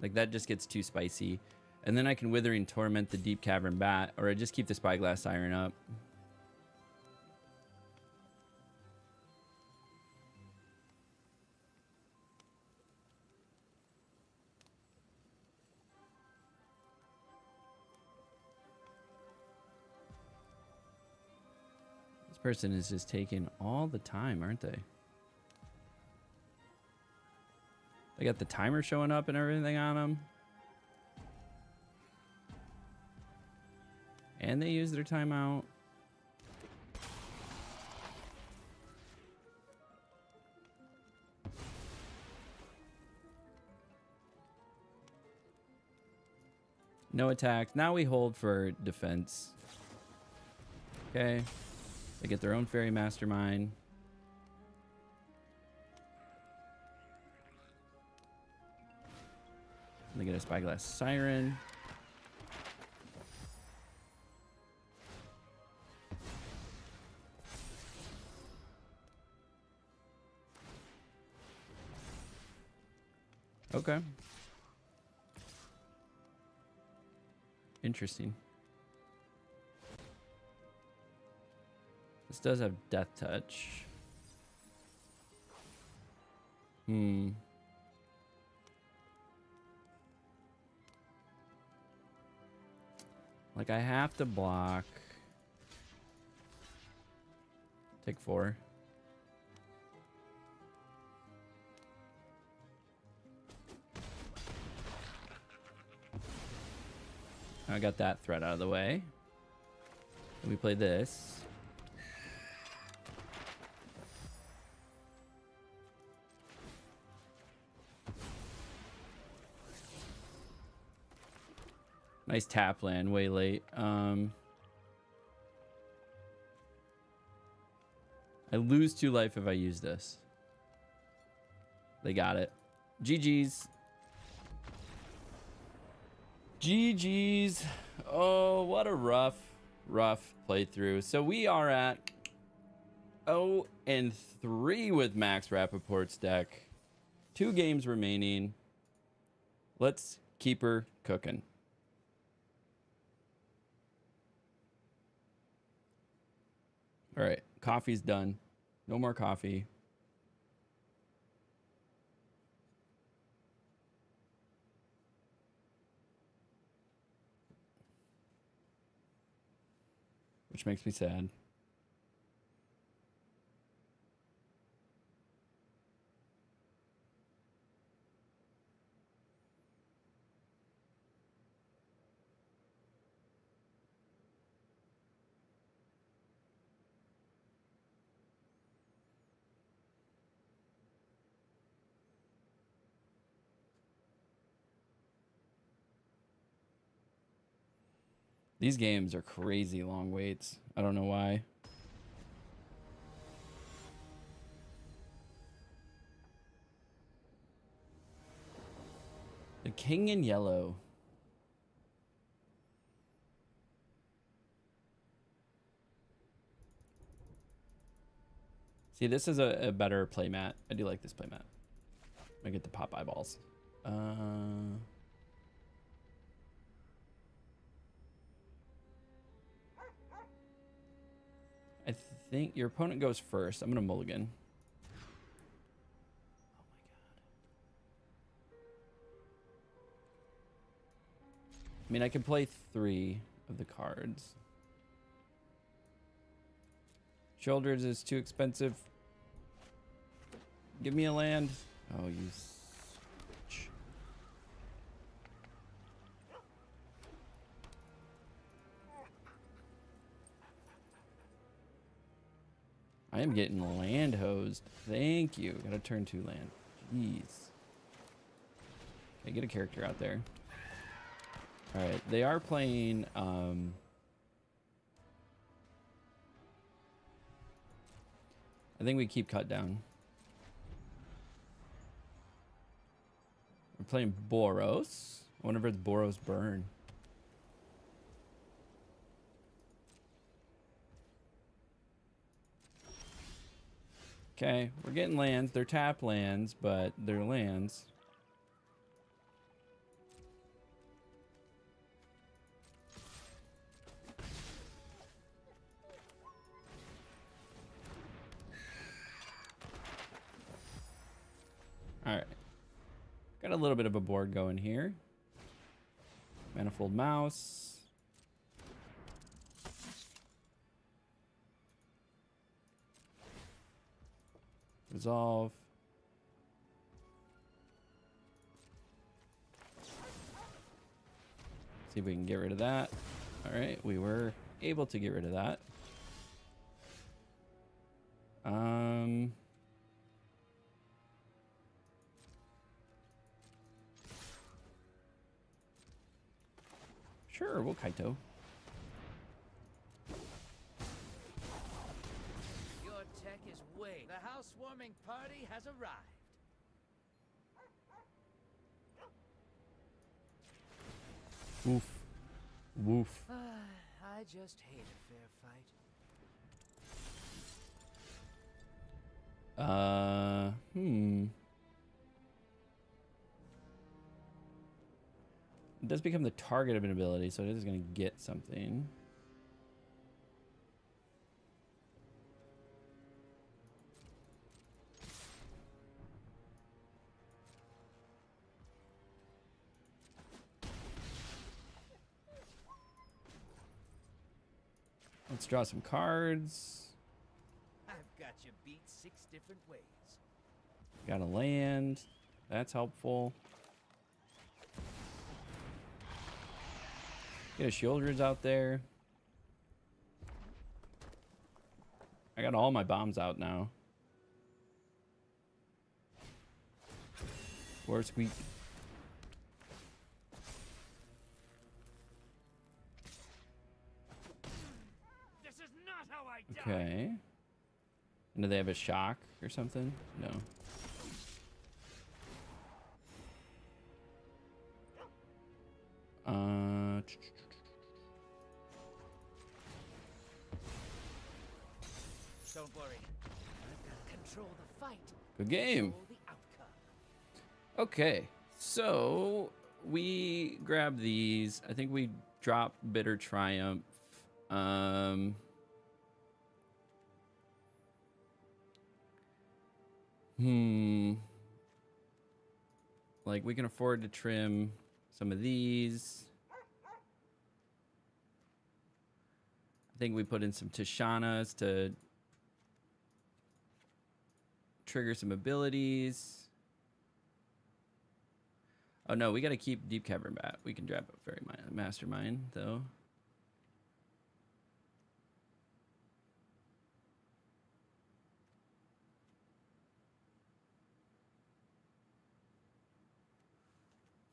Like, that just gets too spicy. And then I can Withering Torment the Deep Cavern Bat, or I just keep the Spyglass Siren up. This person is just taking all the time, aren't they? They got the timer showing up and everything on them. And they use their timeout. No attacks. Now we hold for defense. Okay. They get their own Fairy Mastermind. They get a Spyglass Siren. Okay. Interesting. This does have Death Touch. Like, I have to block. Take 4. I got that threat out of the way. And we play this. Nice tap land, way late. I lose 2 life if I use this. They got it. GG's. GG's. Oh, what a rough playthrough. So we are at 0-3 with Max Rappaport's deck. 2 games remaining. Let's keep her cooking. All right, coffee's done. No more coffee. Which makes me sad. These games are crazy long waits. I don't know why. The King in Yellow. See, this is a better playmat. I do like this playmat. I get the pop eyeballs. I think your opponent goes first. I'm gonna mulligan. I mean, I can play 3 of the cards. Shoulders is too expensive. Give me a land. Oh, you switch. I am getting land hosed. Thank you. Gotta turn 2 land. Jeez. Okay, get a character out there. Alright, they are playing, I think we keep cut down. We're playing Boros. I wonder if it's Boros Burn. Okay, we're getting lands. They're tap lands, but they're lands. All right. Got a little bit of a board going here. Manifold Mouse. Resolve. See if we can get rid of that. All right, we were able to get rid of that. Sure, we'll Kaito. Your tech is way. The housewarming party has arrived. Woof. Woof. I just hate a fair fight. It does become the target of an ability, so it is going to get something. Let's draw some cards. I've got you beat 6 different ways. Got a land. That's helpful. Get a Shielders out there. I got all my bombs out now. War Squeak. This is not how I die. Okay. And do they have a shock or something? No. Don't worry. I've got to control the fight. Good game. Control the outcome. Okay, so we grab these. I think we drop Bitter Triumph. Like we can afford to trim some of these. I think we put in some Tishanas to trigger some abilities. Oh no, we got to keep Deep Cavern Bat. We can drop a Fairy Mastermind though.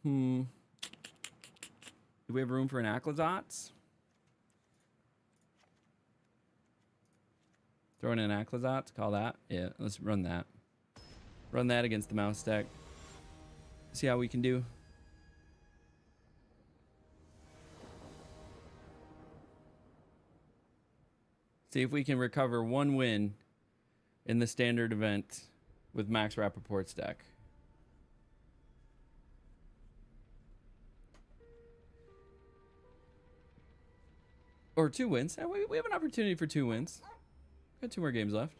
Do we have room for an Aclazotz? Throwing in Aclazot, call that. Yeah, let's run that. Run that against the mouse deck. See how we can do. See if we can recover 1 win in the standard event with Max Rappaport's deck. Or 2 wins. We have an opportunity for 2 wins. Got 2 more games left.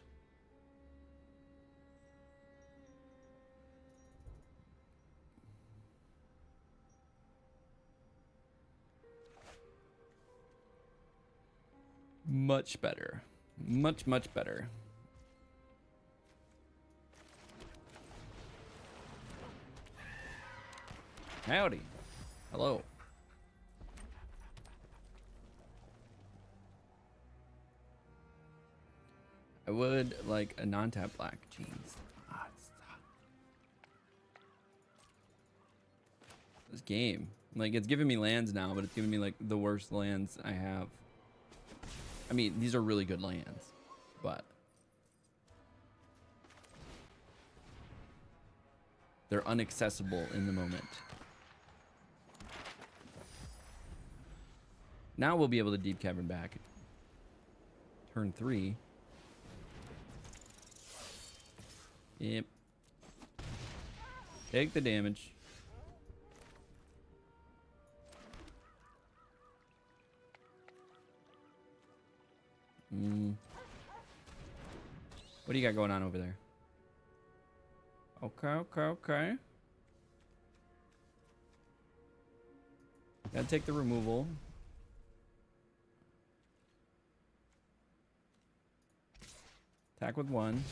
Much better. Much, much better. Howdy. Hello. I would like a non-tap black. Jeez. This game. Like, it's giving me lands now, but it's giving me, like, the worst lands I have. I mean, these are really good lands, but they're inaccessible in the moment. Now we'll be able to deep cavern back. Turn 3. Yep. Take the damage. What do you got going on over there? Okay. Gotta take the removal. Attack with 1.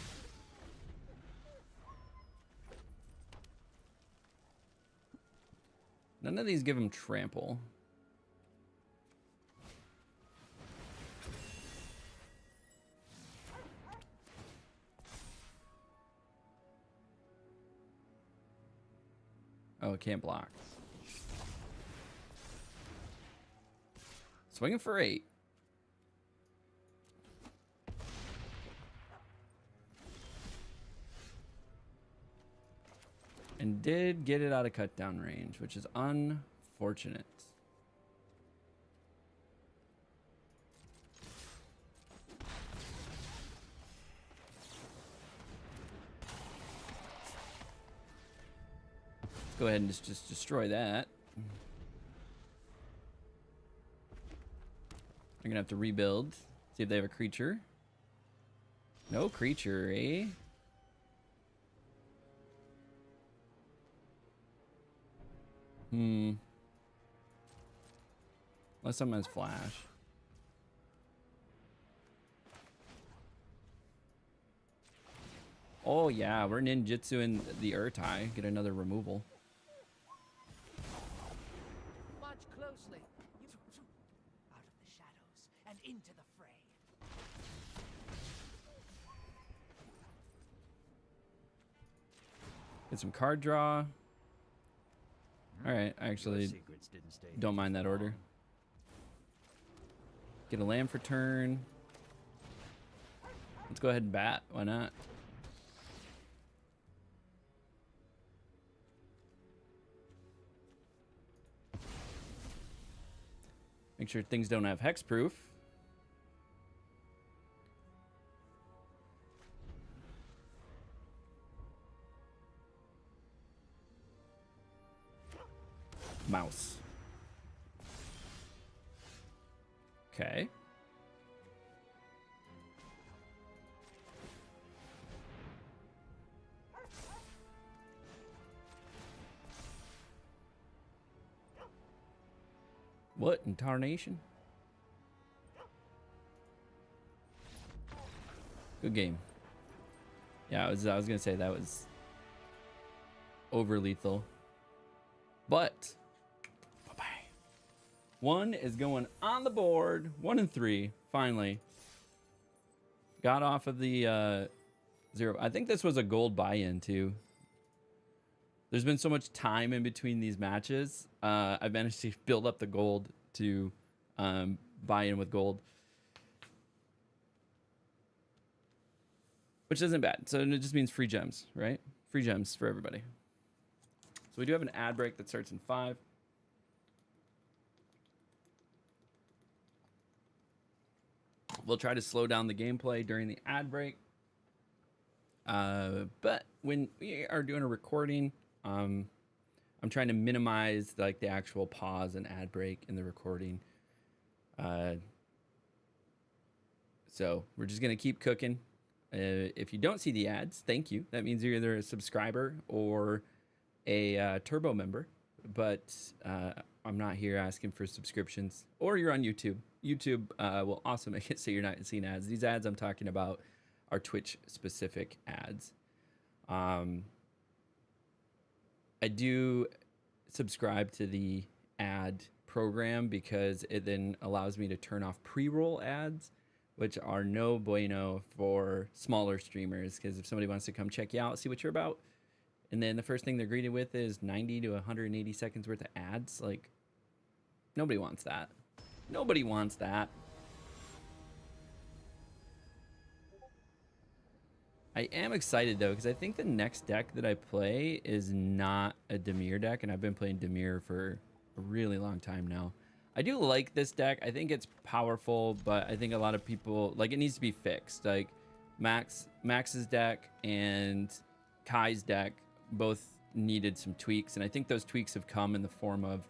None of these give him trample. Oh, it can't block. Swinging for 8. And did get it out of cut down range, which is unfortunate. Let's go ahead and just destroy that. I'm gonna have to rebuild. See if they have a creature. No creature, eh? Unless someone has flash. Oh yeah, we're ninjutsu in the Urtai. Get another removal. Watch closely. Out of the shadows and into the fray. Get some card draw. All right, I actually don't mind that order. Get a land for turn. Let's go ahead and bat. Why not? Make sure things don't have hexproof. Mouse. Okay. What in tarnation? Good game. Yeah, I was gonna say that was over lethal. But bye-bye. 1 is going on the board. 1 and 3. Finally. Got off of the 0. I think this was a gold buy-in too. There's been so much time in between these matches. I've managed to build up the gold to buy in with gold. which isn't bad. So it just means free gems, right? Free gems for everybody. So we do have an ad break that starts in 5. We'll try to slow down the gameplay during the ad break. But when we are doing a recording, I'm trying to minimize like the actual pause and ad break in the recording. So we're just gonna keep cooking. If you don't see the ads, thank you. That means you're either a subscriber or a turbo member. But I'm not here asking for subscriptions. Or you're on YouTube. YouTube will also make it so you're not seeing ads. These ads I'm talking about are Twitch specific ads. I do subscribe to the ad program because it then allows me to turn off pre-roll ads, which are no bueno for smaller streamers. Because if somebody wants to come check you out, see what you're about, and then the first thing they're greeted with is 90 to 180 seconds worth of ads, like nobody wants that. Nobody wants that. I am excited though, because I think the next deck that I play is not a Dimir deck, and I've been playing Dimir for a really long time now. I do like this deck. I think it's powerful, but I think a lot of people, like, it needs to be fixed. Like Max's deck and Kai's deck both needed some tweaks, and I think those tweaks have come in the form of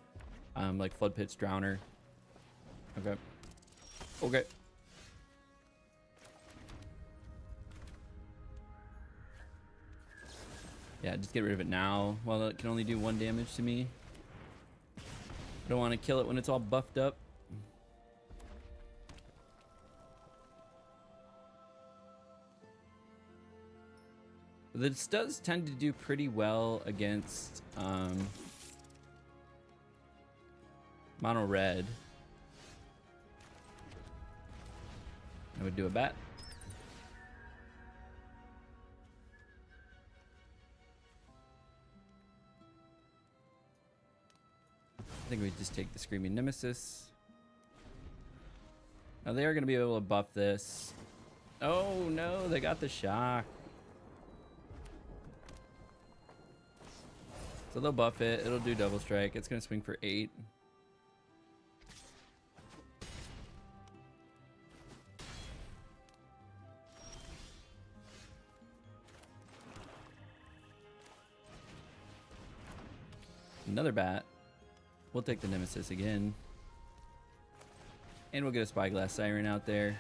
like Flood Pit's Drowner. Okay. Okay. Yeah, just get rid of it now while it can only do 1 damage to me. I don't want to kill it when it's all buffed up. This does tend to do pretty well against mono red. I would do a bat. I think we just take the Screaming Nemesis. Now they are going to be able to buff this. Oh no, they got the shock. So they'll buff it. It'll do double strike. It's going to swing for 8. Another bat. We'll take the Nemesis again. And we'll get a Spyglass Siren out there.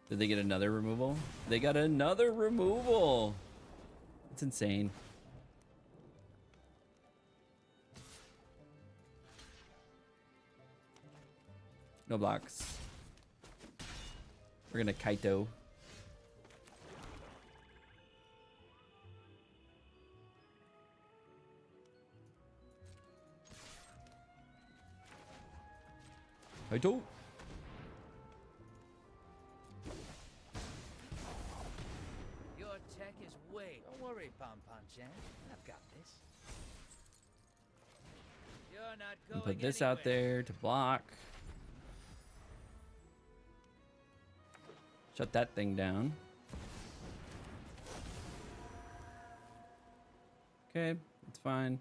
Did they get another removal? They got another removal! It's insane. No blocks. We're gonna Kaito. Kaito. Your tech is way. Don't worry, Pom Pom Chan. I've got this. You're not going Put this anywhere. out there to block. Shut that thing down. Okay, it's fine.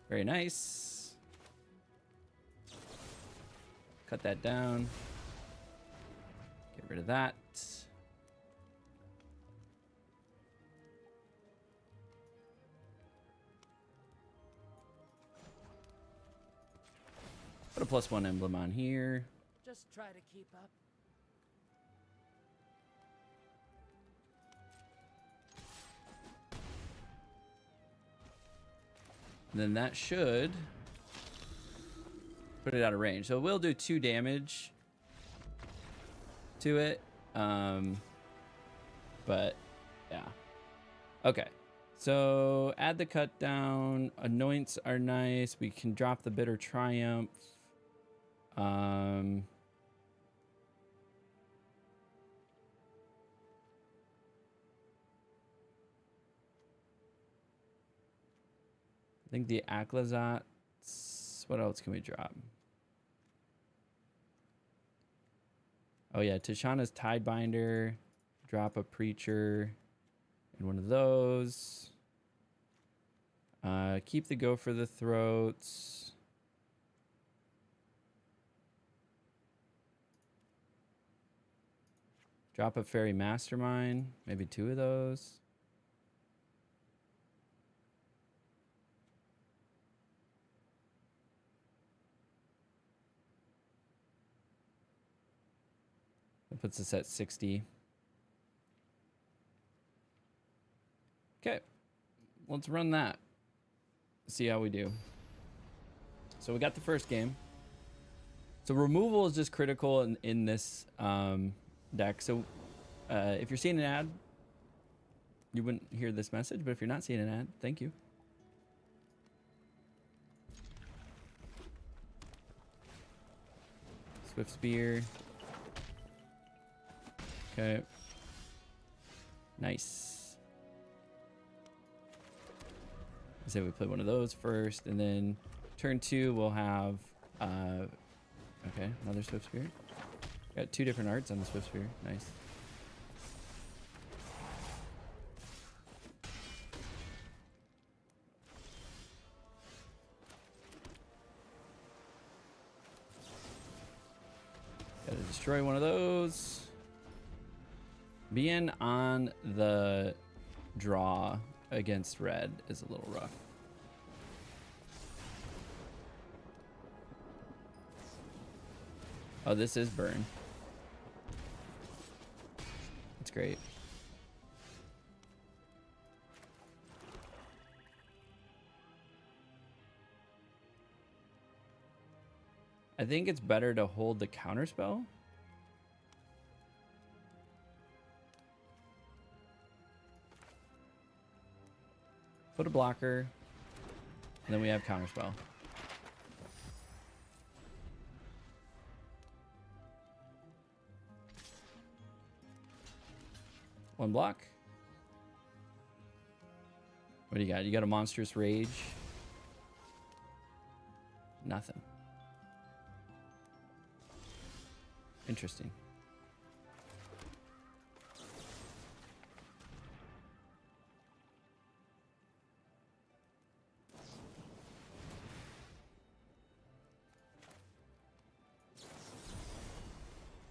Very nice. Cut that down. Get rid of that. Put a +1 emblem on here. Just try to keep up. And then that should put it out of range. So we'll do 2 damage to it. But yeah. Okay. So add the cut down. Anoints are nice. We can drop the Bitter Triumph. think the Aklazats. What else can we drop? Oh yeah, Tishana's Tidebinder. Drop a Preacher and one of those. Keep the Go for the Throats. Drop a Fairy Mastermind. Maybe 2 of those. That puts us at 60. Okay, let's run that. See how we do. So we got the first game. So removal is just critical in this deck. So if you're seeing an ad, you wouldn't hear this message, but if you're not seeing an ad, thank you. Swift Spear. Okay. Nice. I say we play one of those first, and then turn 2 we'll have okay, another Swift Spear. Got 2 different arts on the Swift Spear. Nice. Gotta destroy one of those. Being on the draw against red is a little rough. Oh, this is burn. That's great. I think it's better to hold the counterspell. Put a blocker, and then we have counterspell. One block. What do you got? You got a Monstrous Rage? Nothing. Interesting.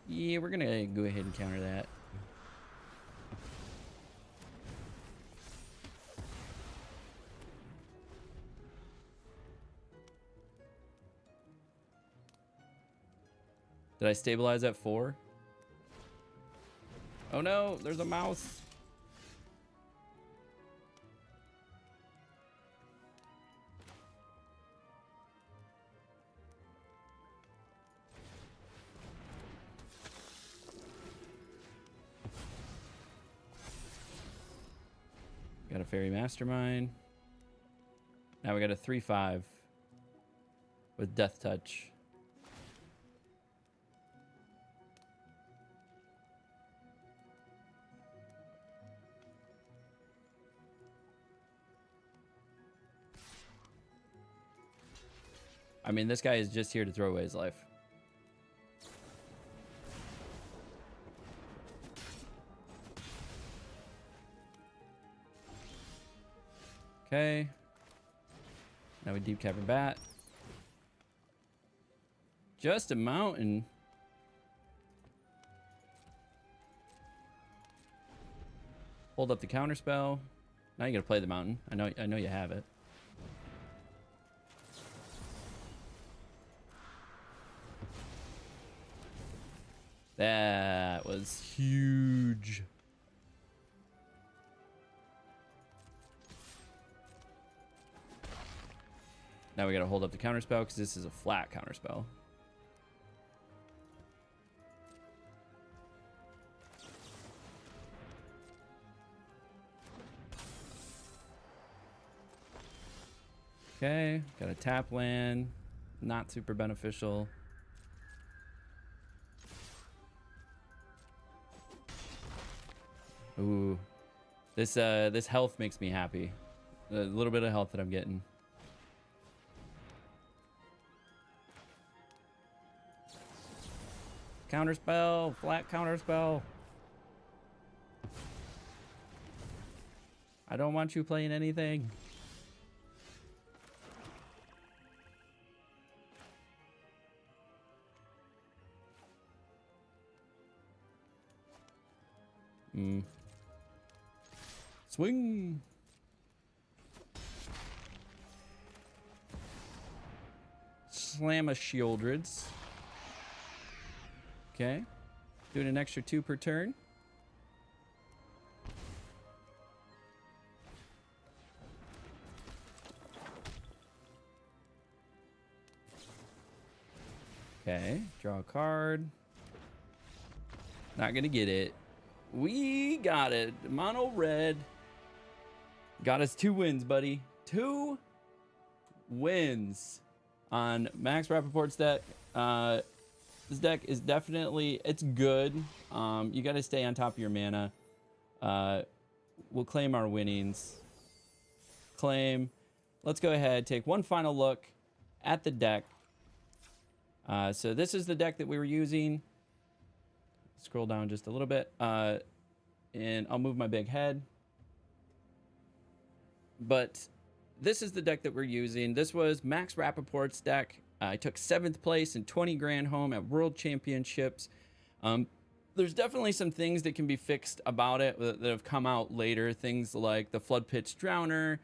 Yeah, we're gonna go ahead and counter that. Did I stabilize at 4? Oh no, there's a mouse. Got a Fairy Mastermind. Now we got a 3/5 with Death Touch. I mean, this guy is just here to throw away his life. Okay. Now we deep cap and bat. Just a mountain. Hold up the counter spell. Now you gotta play the mountain. I know you have it. That was huge. Now we gotta hold up the counterspell because this is a flat counterspell. Okay, got a tap land. Not super beneficial. Ooh, this health makes me happy. A little bit of health that I'm getting. Counterspell. Flat counterspell. I don't want you playing anything. Swing. Slam a Shieldreds. Okay. Doing an extra 2 per turn. Okay. Draw a card. Not gonna get it. We got it. Mono red. Got us 2 wins, buddy. 2 wins on Max Rappaport's deck. This deck is definitely, it's good. You got to stay on top of your mana. We'll claim our winnings. Claim. Let's go ahead, take one final look at the deck. So this is the deck that we were using. Scroll down just a little bit. And I'll move my big head. But this is the deck that we're using. This was Max Rappaport's deck. I took 7th place in 20 grand home at World Championships. There's definitely some things that can be fixed about it that have come out later. Things like the Flood Pitch Drowner.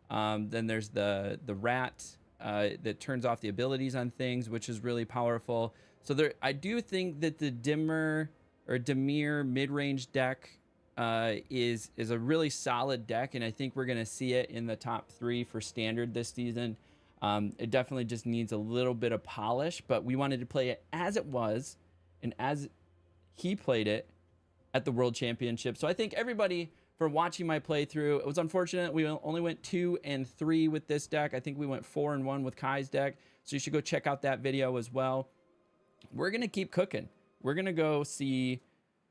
Then there's the rat that turns off the abilities on things, which is really powerful. So there, I do think that the Dimmer or Dimir mid-range deck is a really solid deck, and I think we're going to see it in the top 3 for standard this season. It definitely just needs a little bit of polish, but we wanted to play it as it was and as he played it at the World Championship. So I thank everybody for watching my playthrough. It was unfortunate we only went 2 and 3 with this deck. I think we went 4 and 1 with Kai's deck, so you should go check out that video as well. We're going to keep cooking. We're going to go see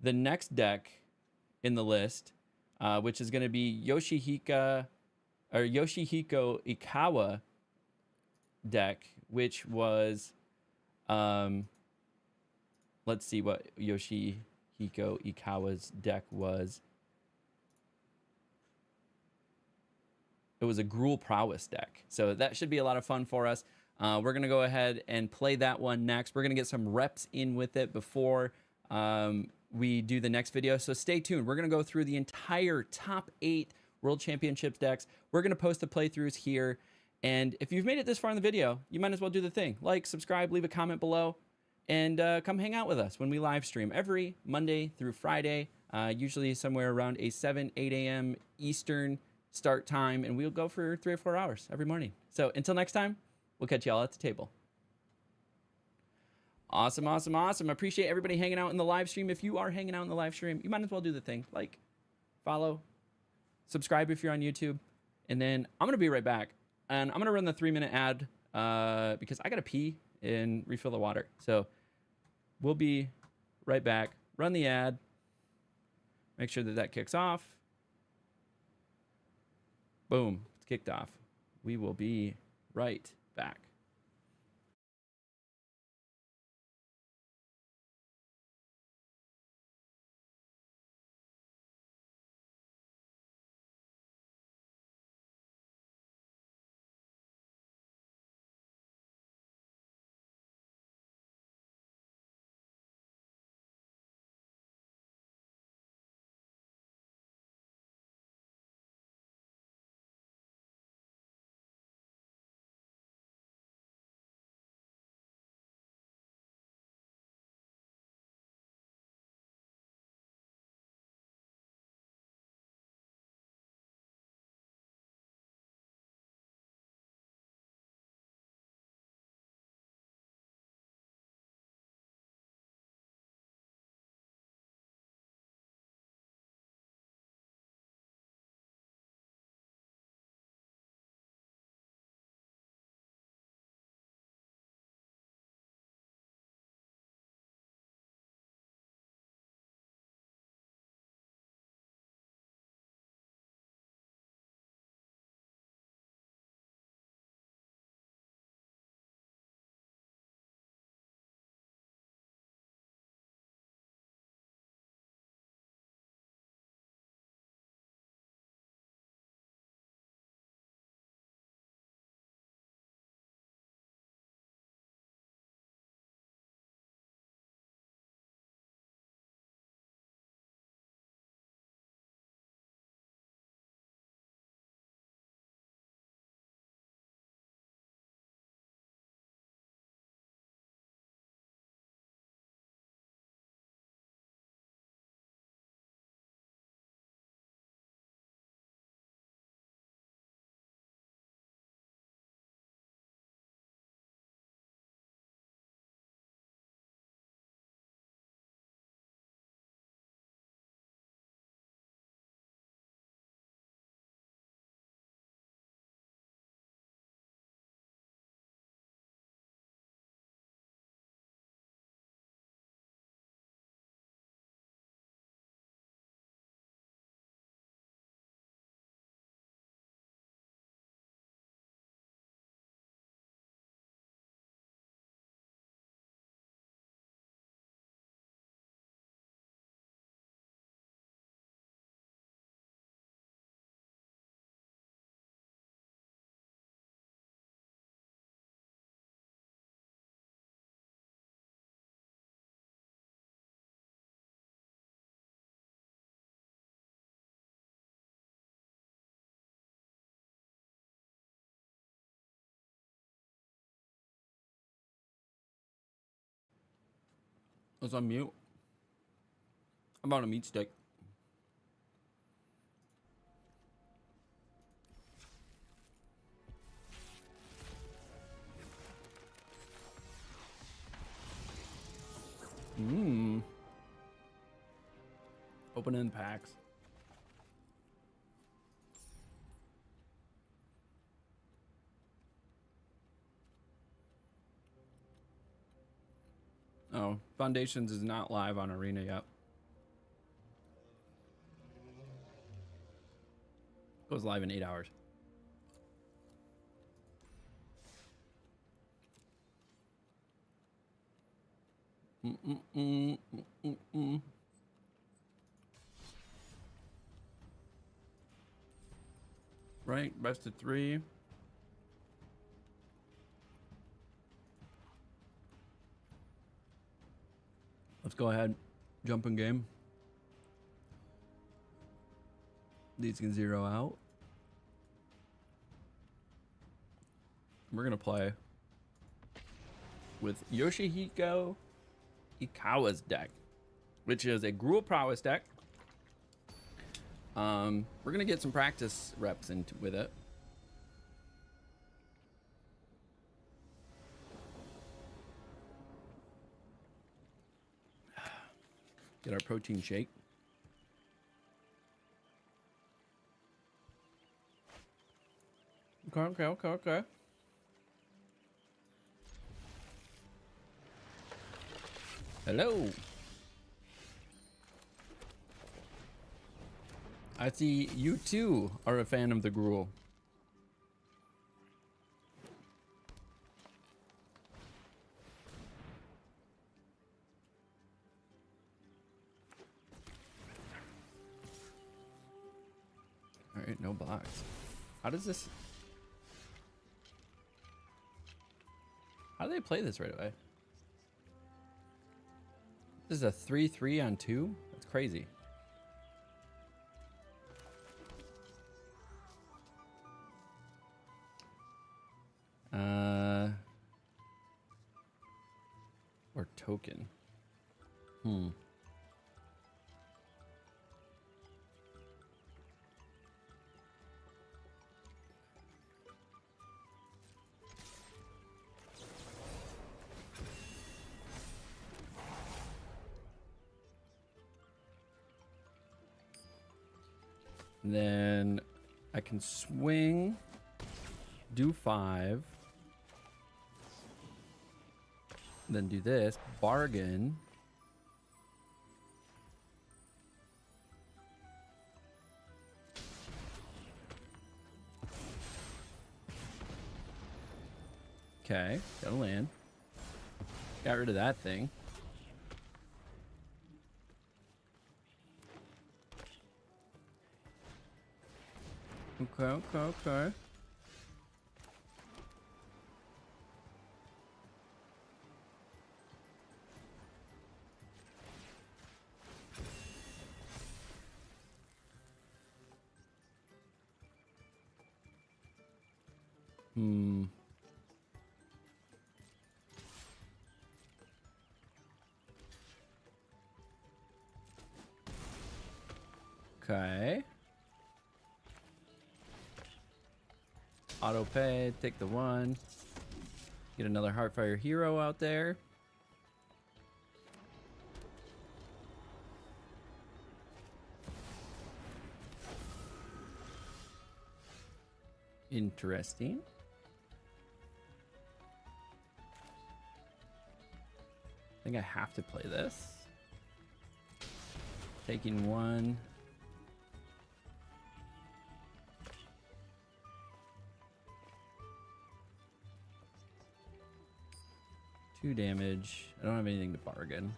the next deck in the list, which is going to be Yoshihiko Ikawa deck, which was let's see what Yoshihiko Ikawa's deck was. It was a Gruul Prowess deck, so that should be a lot of fun for us. We're gonna go ahead and play that one next. We're gonna get some reps in with it before we do the next video, so stay tuned. We're gonna go through the entire top 8 World Championships decks. We're gonna post the playthroughs here. And if you've made it this far in the video, you might as well do the thing. Like, subscribe, leave a comment below, and come hang out with us when we live stream every Monday through Friday, usually somewhere around a 8 a.m. Eastern start time, and we'll go for 3 or 4 hours every morning. So until next time, we'll catch you all at the table. Awesome, awesome, awesome. I appreciate everybody hanging out in the live stream. If you are hanging out in the live stream, you might as well do the thing. Like, follow, subscribe if you're on YouTube, and then I'm going to be right back. And I'm going to run the 3-minute ad because I got to pee and refill the water. So we'll be right back. Run the ad. Make sure that that kicks off. Boom. It's kicked off. We will be right back. I was on mute. I'm on a meat stick. Mmm. Open end packs. Oh, Foundations is not live on Arena yet. Goes live in 8 hours. Right, best of 3. Let's go ahead, jump in game. These can 0 out. We're gonna play with Yoshihiko Ikawa's deck, which is a Gruul Prowess deck. We're gonna get some practice reps into with it. Get our protein shake. Okay. Hello. I see you too are a fan of the Gruul. All right, no blocks. How does this? How do they play this right away? This is a 3/3 on 2? That's crazy. Or token. Then I can swing, do 5, then do this, bargain. Okay, gotta land. Got rid of that thing. Okay. Okay. Auto pay, take the 1. Get another Heartfire hero out there. Interesting. I think I have to play this. Taking 1. Two damage. I don't have anything to bargain.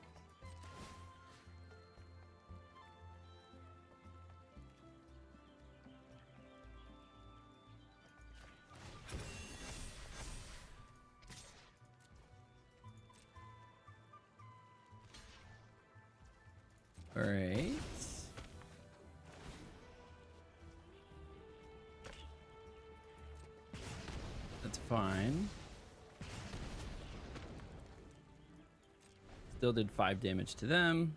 All right. That's fine. Still did 5 damage to them.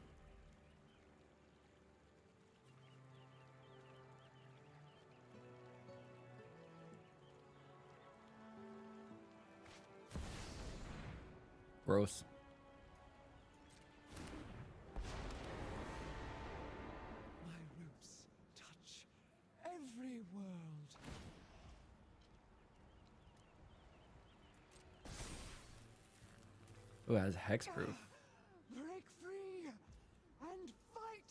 Gross. My roots touch every world. Oh, it has hexproof. Break free and fight.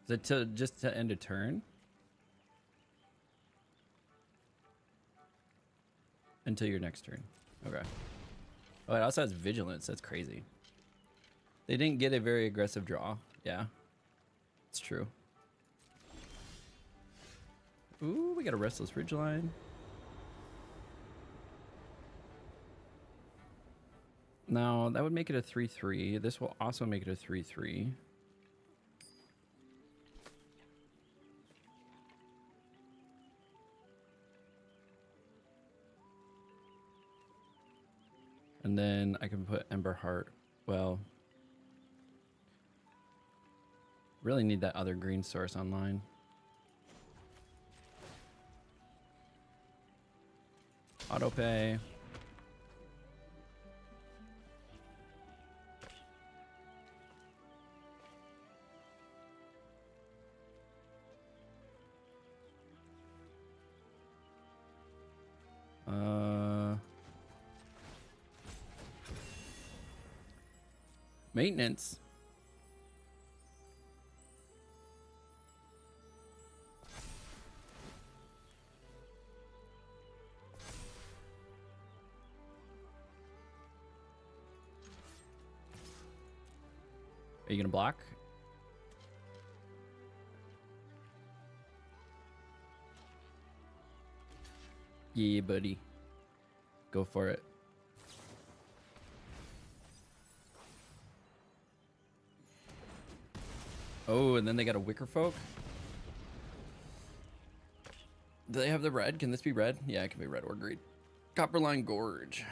Is it just to end a turn? Until your next turn. Okay. Oh, it also has vigilance. That's crazy. They didn't get a very aggressive draw. Yeah. It's true. Ooh, we got a Restless Ridgeline. Now, that would make it a 3/3. This will also make it a 3/3. And then I can put Ember Heart. Well, really need that other green source online. Auto pay. Maintenance. Are you gonna block? Yeah, buddy. Go for it. Oh, and then they got a Wicker Folk. Do they have the red? Can this be red? Yeah, it can be red or green. Copperline Gorge.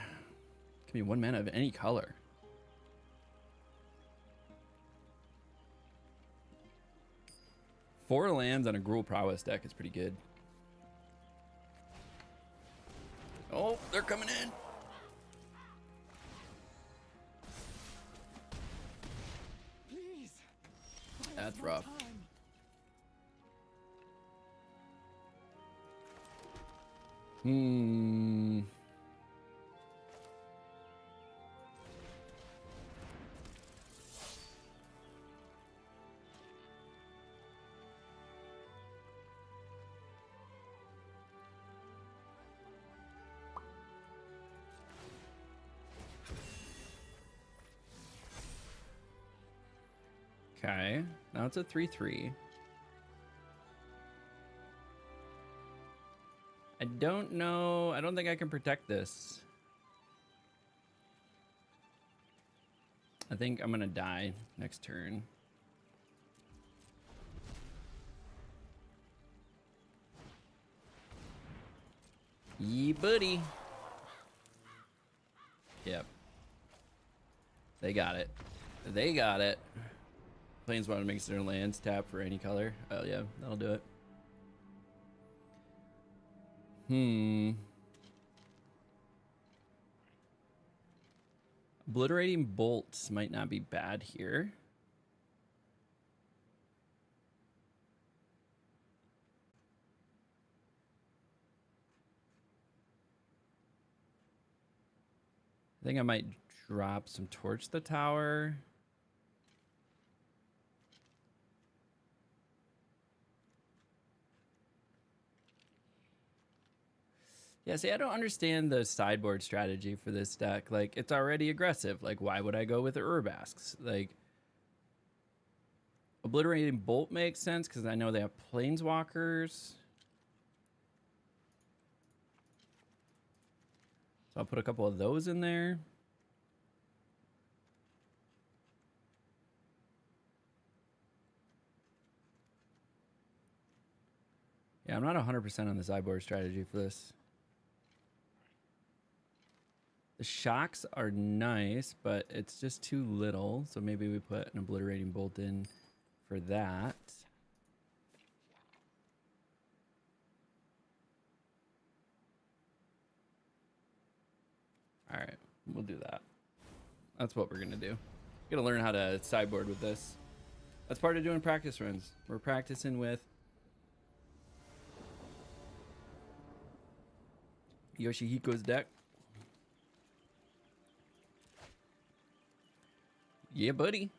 Can be 1 mana of any color. Four lands on a Gruul Prowess deck is pretty good. Oh, they're coming in. Please. That's rough. Hmm. Okay, now it's a 3/3. I don't know. I don't think I can protect this. I think I'm gonna die next turn. Yee buddy. Yep. They got it. They got it. Planeswalker makes their lands tap for any color. Oh yeah, that'll do it. Obliterating Bolts might not be bad here. I think I might drop some Torch the Tower. Yeah, see, I don't understand the sideboard strategy for this deck. Like, it's already aggressive. Like, why would I go with the Urbasks? Like, Obliterating Bolt makes sense because I know they have Planeswalkers. So I'll put a couple of those in there. Yeah, I'm not 100% on the sideboard strategy for this. The shocks are nice, but it's just too little. So maybe we put an obliterating bolt in for that. All right, we'll do that. That's what we're gonna do. Gonna learn how to sideboard with this. That's part of doing practice runs. We're practicing with Yoshihiko's deck. Yeah, buddy.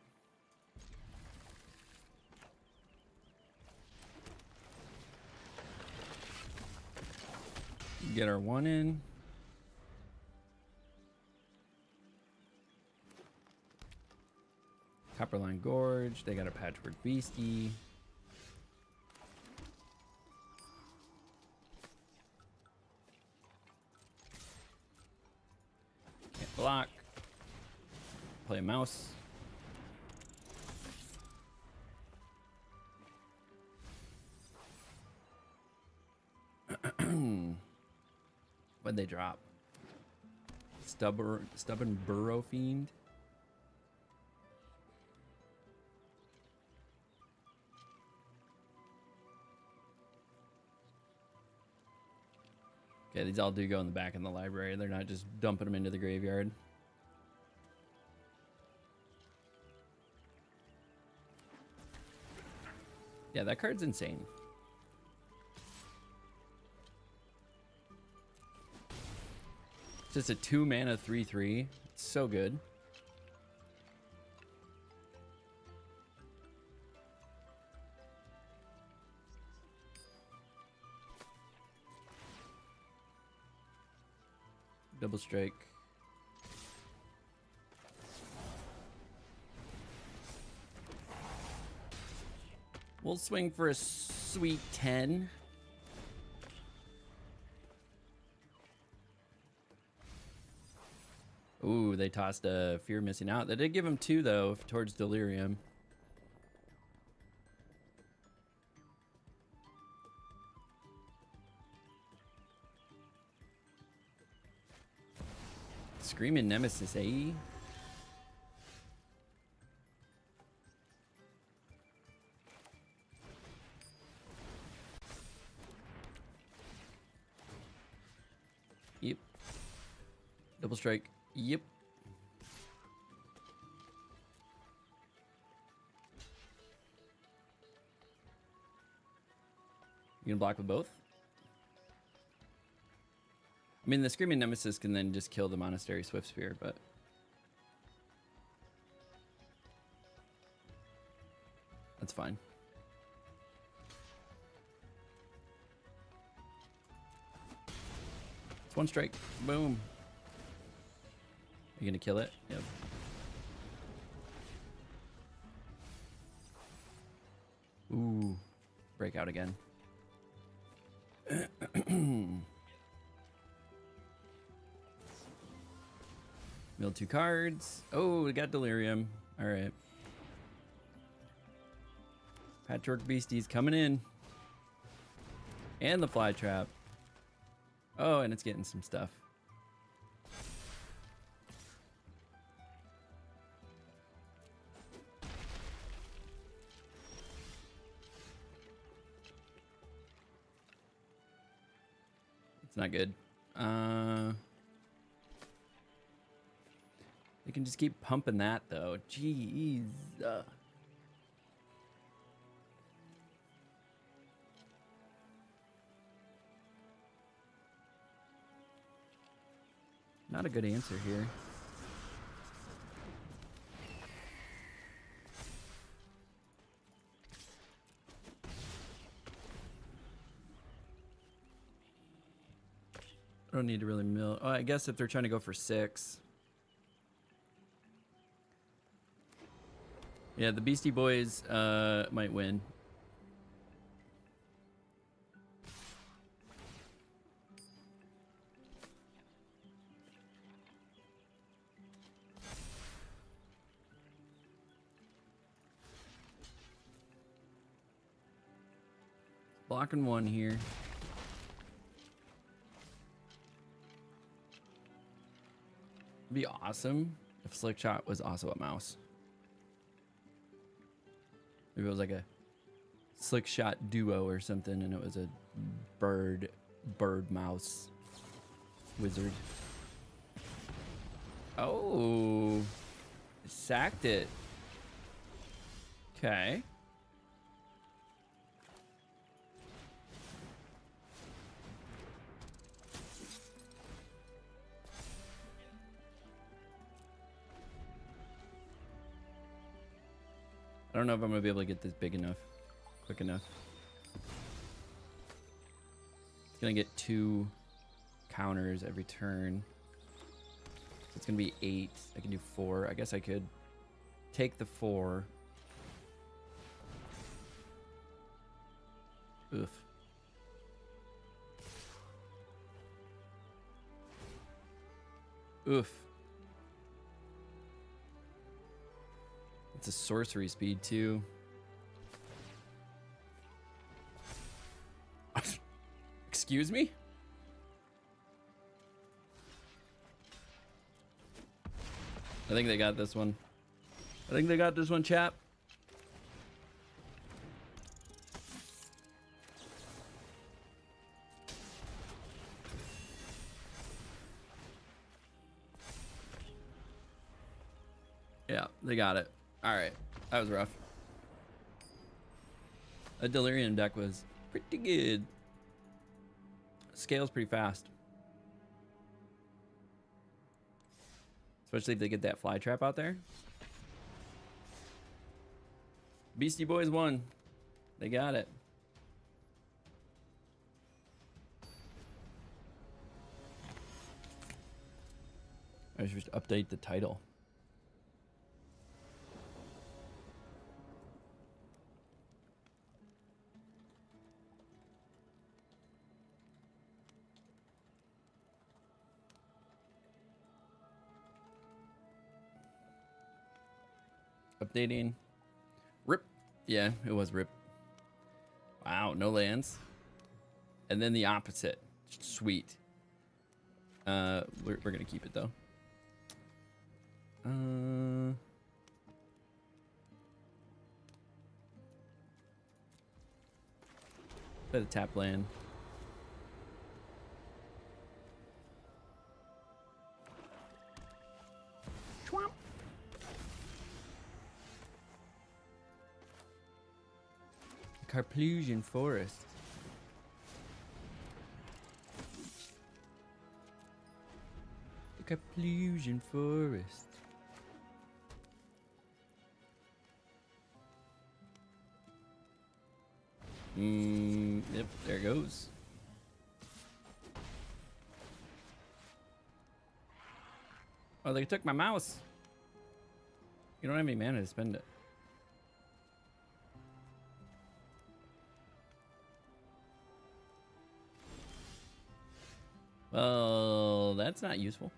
Get our one in. Copperline Gorge. They got a Patchwork Beastie. Can't block. Play a mouse. What'd they drop? Stubborn Burrow Fiend. Okay, these all do go in the back in the library. They're not just dumping them into the graveyard. Yeah, that card's insane. Just a 2-mana 3/3. It's so good. Double strike. We'll swing for a sweet 10. Ooh, they tossed a Fear Missing Out. They did give him 2, though, towards Delirium. Screaming Nemesis, eh? Yep. Double strike. Yep. You gonna block with both? I mean, the Screaming Nemesis can then just kill the Monastery Swift Spear, but... that's fine. It's one strike. Boom. You gonna kill it? Yep. Ooh. Breakout again. Mill 2 cards. Oh, we got Delirium. All right. Patchwork Beastie's coming in. And the Fly Trap. Oh, and it's getting some stuff. It's not good. You can just keep pumping that, though. Jeez. Not a good answer here. I don't need to really mill. Oh, I guess if they're trying to go for 6. Yeah, the Beastie Boys might win. Blocking 1 here. It'd be awesome if Slickshot was also a mouse. Maybe it was like a Slickshot duo or something, and it was a bird mouse wizard. Oh, sacked it. Okay. I don't know if I'm gonna be able to get this big enough, quick enough. It's gonna get 2 counters every turn. So it's gonna be 8. I can do 4. I guess I could take the 4. Oof. Oof. It's a sorcery speed too. Excuse me? I think they got this one. I think they got this one, chap. Yeah, they got it. All right, that was rough. A Delirium deck was pretty good. Scales pretty fast. Especially if they get that fly trap out there. Beastie Boys won. They got it. I should just update the title. Updating. Rip. Yeah, it was rip. Wow, no lands. And then the opposite. Sweet. We're gonna keep it though. Play the tap land. Chwomp. Carplusian Forest. The Carplusian Forest. Yep, there it goes. Oh, they took my mouse. You don't have any mana to spend it. Well, that's not useful.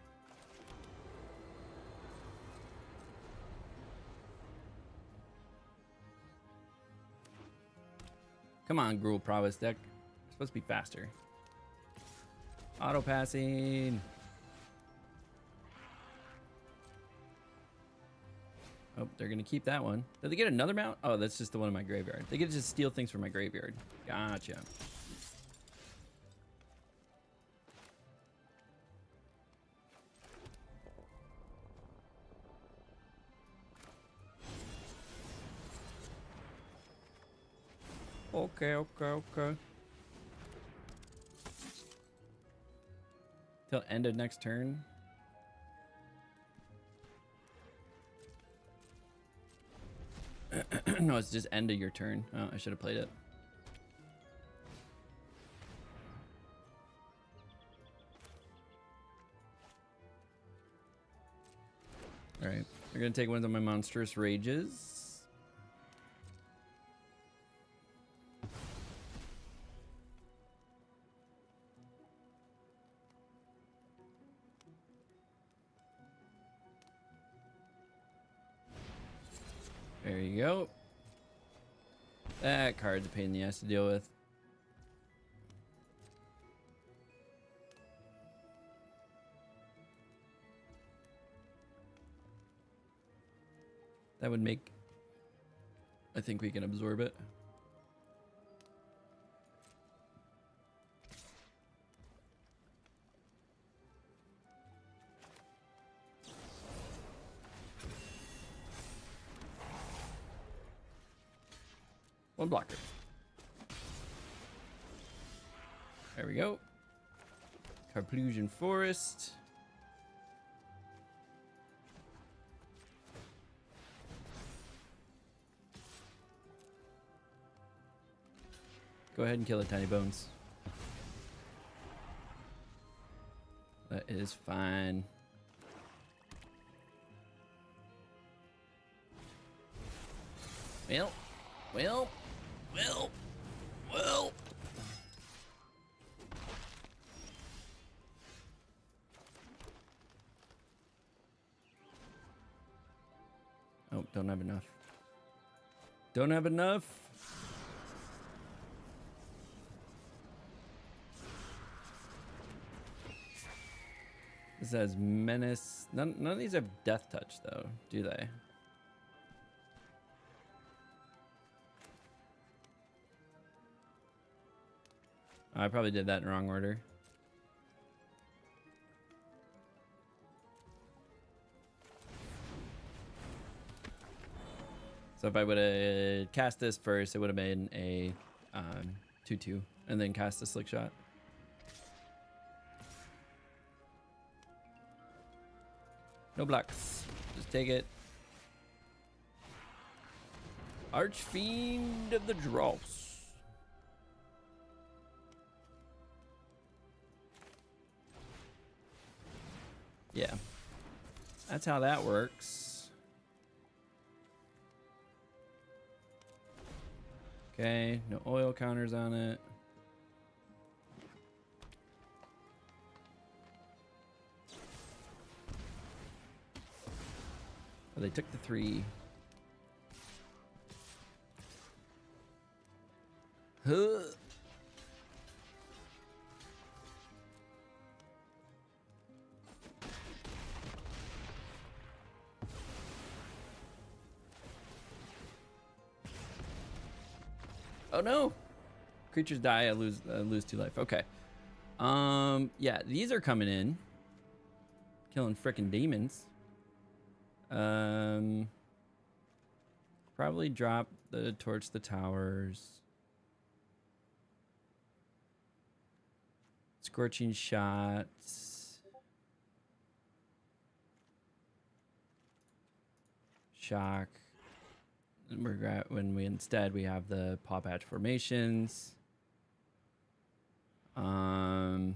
Come on, Gruul Prowess deck. It's supposed to be faster. Auto passing. Oh, they're gonna keep that one. Did they get another mount? Oh, that's just the one in my graveyard. They get to just steal things from my graveyard. Gotcha. Okay. Till end of next turn. No, it's just end of your turn. Oh, I should have played it. All right, we're gonna take one of my monstrous rages. There you go. That card's a pain in the ass to deal with. That would make... I think we can absorb it. One blocker. There we go. Carplusian Forest. Go ahead and kill it, Tiny Bones. That is fine. Well. Oh, don't have enough. Don't have enough. This has menace. None of these have death touch though, do they? I probably did that in the wrong order. So if I would have cast this first, it would have been a 2/2, and then cast a slick shot. No blocks. Just take it. Archfiend of the Dross. Yeah. That's how that works. Okay, no oil counters on it. Oh, they took the 3. Huh. Oh no! Creatures die, I lose 2 life. Okay. Yeah, these are coming in. Killing frickin' demons. Probably drop the torch the towers. Scorching shots. Shock. When we instead we have the paw patch formations. Urbass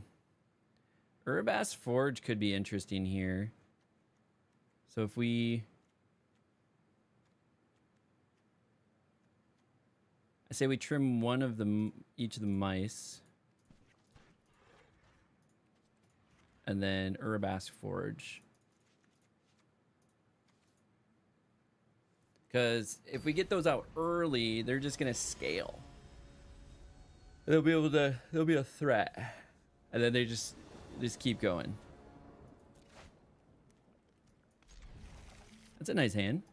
Forge could be interesting here. So if I say we trim one of each of the mice, and then Urbass Forge. Because if we get those out early, they're just gonna scale. They'll be a threat, and then they just keep going. That's a nice hand.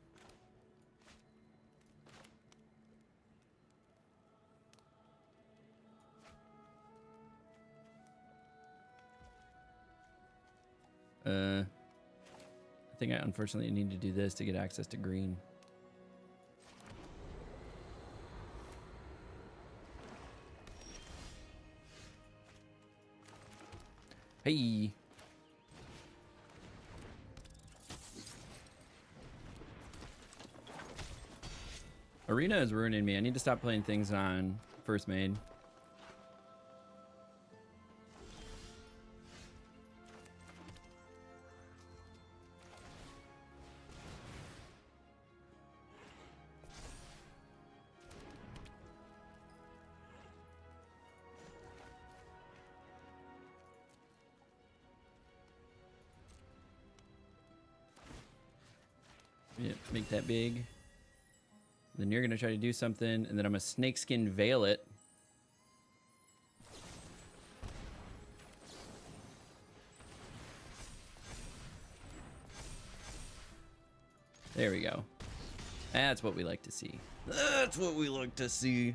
I think I unfortunately need to do this to get access to green. Hey. Arena is ruining me. I need to stop playing things on first maid. Yeah, make that big. Then you're gonna try to do something, and then I'm gonna snakeskin veil it. There we go. That's what we like to see. That's what we like to see.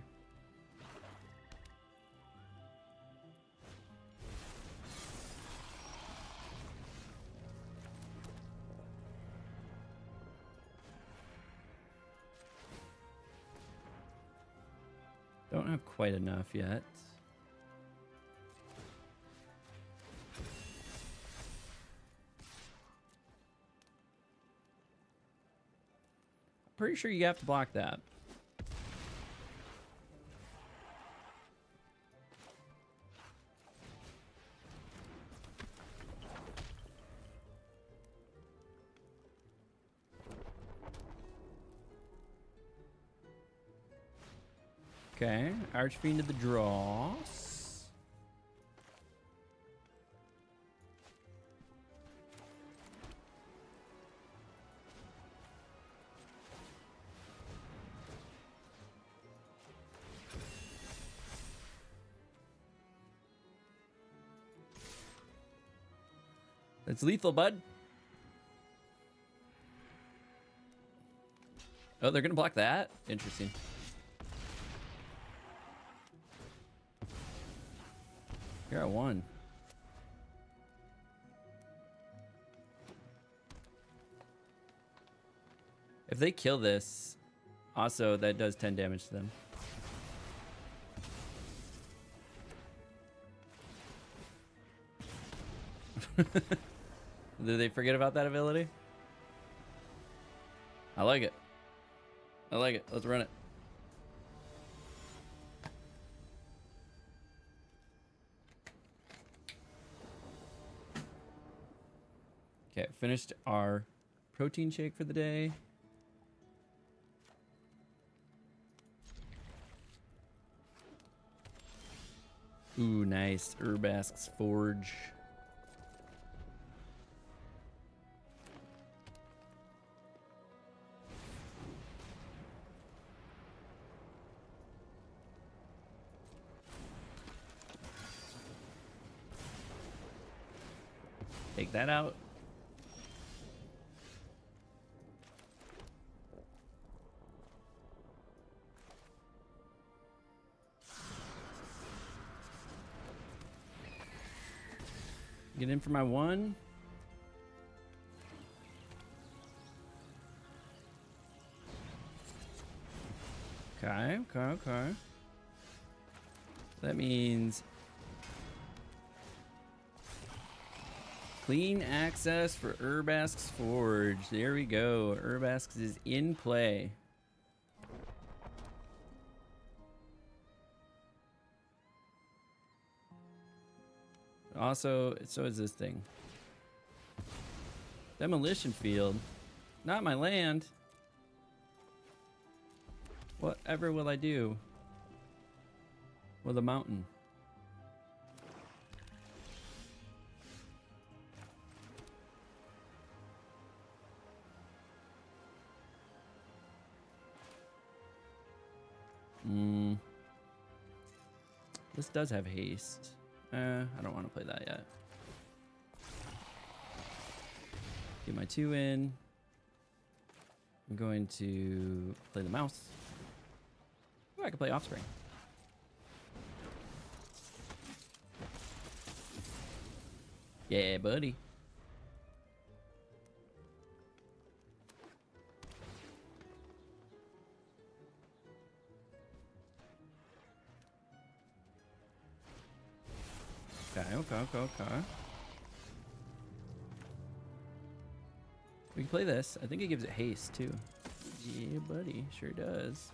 Don't have quite enough yet. Pretty sure you have to block that. Okay, Archfiend of the Dross. It's lethal, bud. Oh, they're gonna block that? Interesting. You're at 1. If they kill this, also that does 10 damage to them. Did they forget about that ability? I like it. I like it. Let's run it. Okay, finished our protein shake for the day. Ooh, nice. Urbask's Forge. Take that out. Get in for my 1. Okay. That means clean access for Urbask's Forge. There we go. Urbask's is in play. Also, so is this thing. Demolition field. Not my land. Whatever will I do with a mountain? This does have haste. I don't want to play that yet. Get my 2 in. I'm going to play the mouse. Oh, I can play Offspring. Yeah, buddy. Okay. We can play this. I think it gives it haste too. Yeah, buddy. Sure does.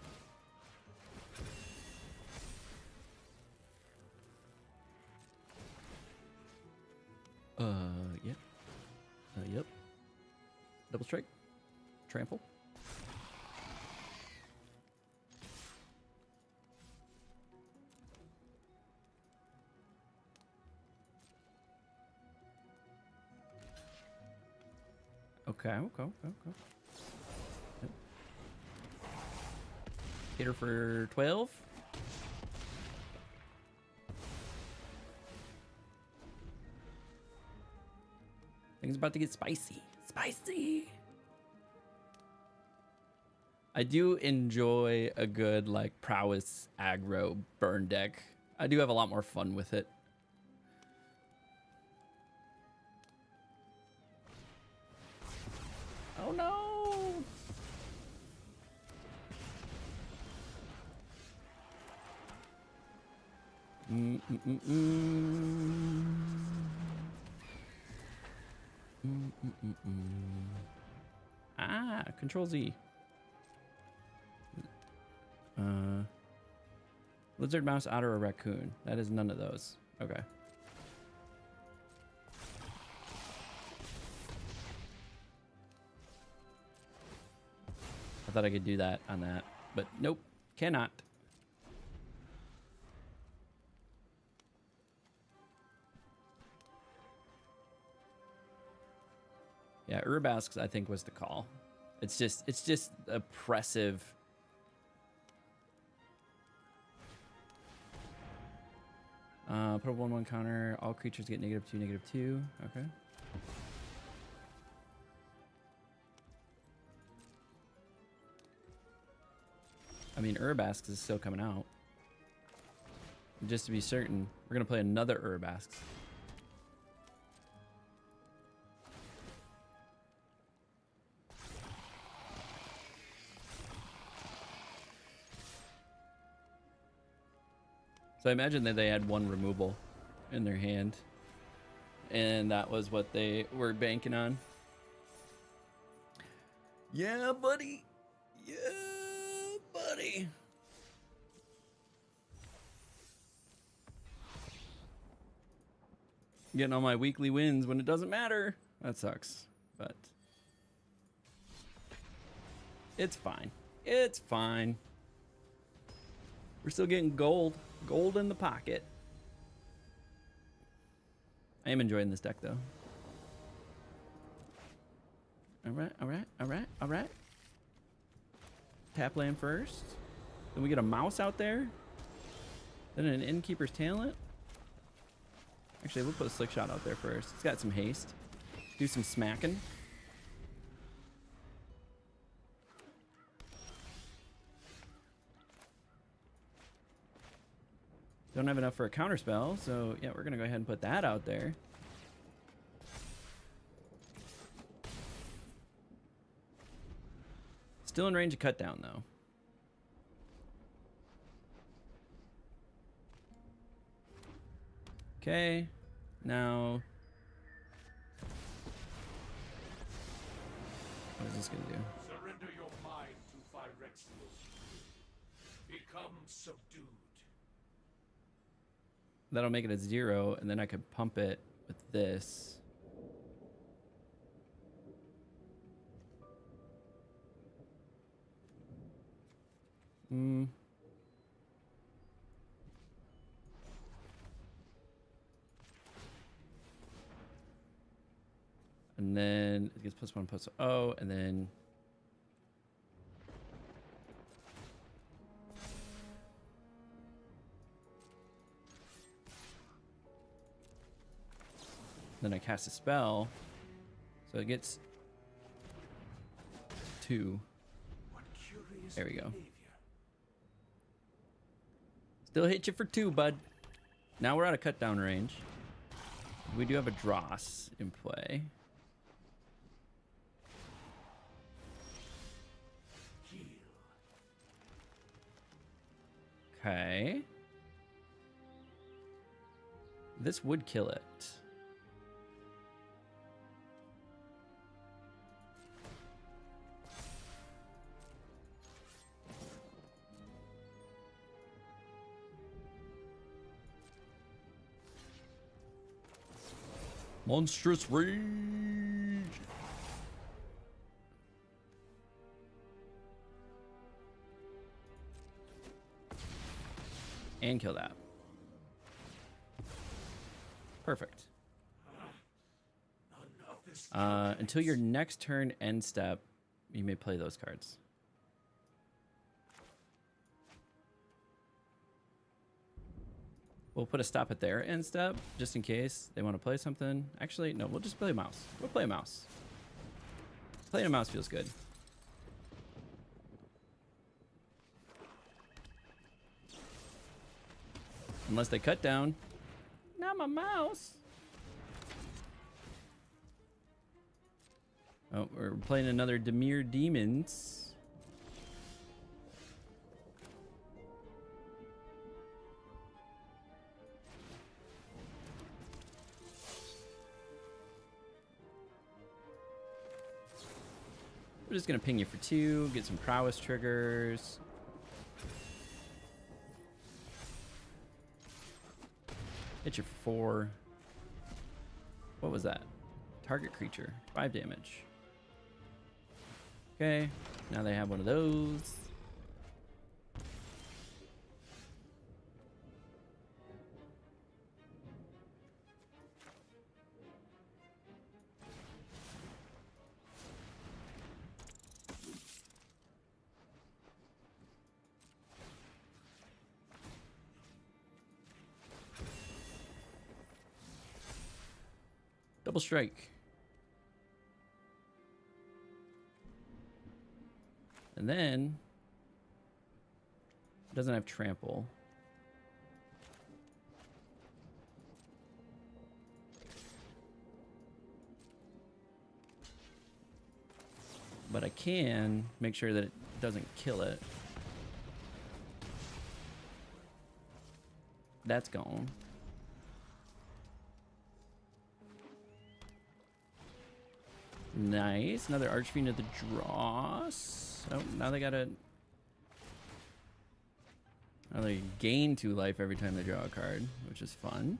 Yep. Yep. Double strike. Trample. Okay. Yep. Hit her for 12. Things about to get spicy. Spicy. I do enjoy a good like prowess aggro burn deck. I do have a lot more fun with it. Oh no! Ah, Control Z. Lizard, mouse, otter, or raccoon. That is none of those. Okay. I thought I could do that on that, but nope, cannot. Yeah, Urbask, I think, was the call. It's just oppressive. Put a 1/1 counter. All creatures get -2, -2. Okay. I mean, Urbask is still coming out. Just to be certain, we're gonna play another Urbask. So I imagine that they had one removal in their hand, and that was what they were banking on. Yeah, buddy. Yeah, buddy. Getting all my weekly wins when it doesn't matter. That sucks, but it's fine. It's fine. We're still getting gold. Gold in the pocket. I am enjoying this deck, though. Alright, alright, alright, alright. Tap land first. Then we get a mouse out there. Then an Innkeeper's Talent. Actually, we'll put a Slick Shot out there first. It's got some haste. Do some smacking. Don't have enough for a counterspell, so yeah, we're gonna go ahead and put that out there. Still in range of cut down though. Okay, now what is this gonna do? Surrender your mind to Phyrexius. Become subdued. That'll make it a 0, and then I could pump it with this. And then it gets +1, +0, and then I cast a spell, so it gets 2. What curious There we go. behavior. Still hit you for 2, bud. Now we're out of cut down range. We do have a Dross in play. Heal. Okay. This would kill it. Monstrous Rage! And kill that. Perfect. Until your next turn end step, you may play those cards. We'll put a stop at their end step, just in case they want to play something. Actually, no, we'll just play a mouse. We'll play a mouse. Playing a mouse feels good. Unless they cut down. Not my mouse. Oh, we're playing another Demir Demons. We're just gonna ping you for 2, get some prowess triggers. Hit you for 4. What was that? Target creature, 5 damage. Okay, now they have one of those. Double strike. And then it doesn't have trample. But I can make sure that it doesn't kill it. That's gone. Nice. Another Archfiend of the Dross. Oh, now they gotta... Now they gain 2 life every time they draw a card, which is fun.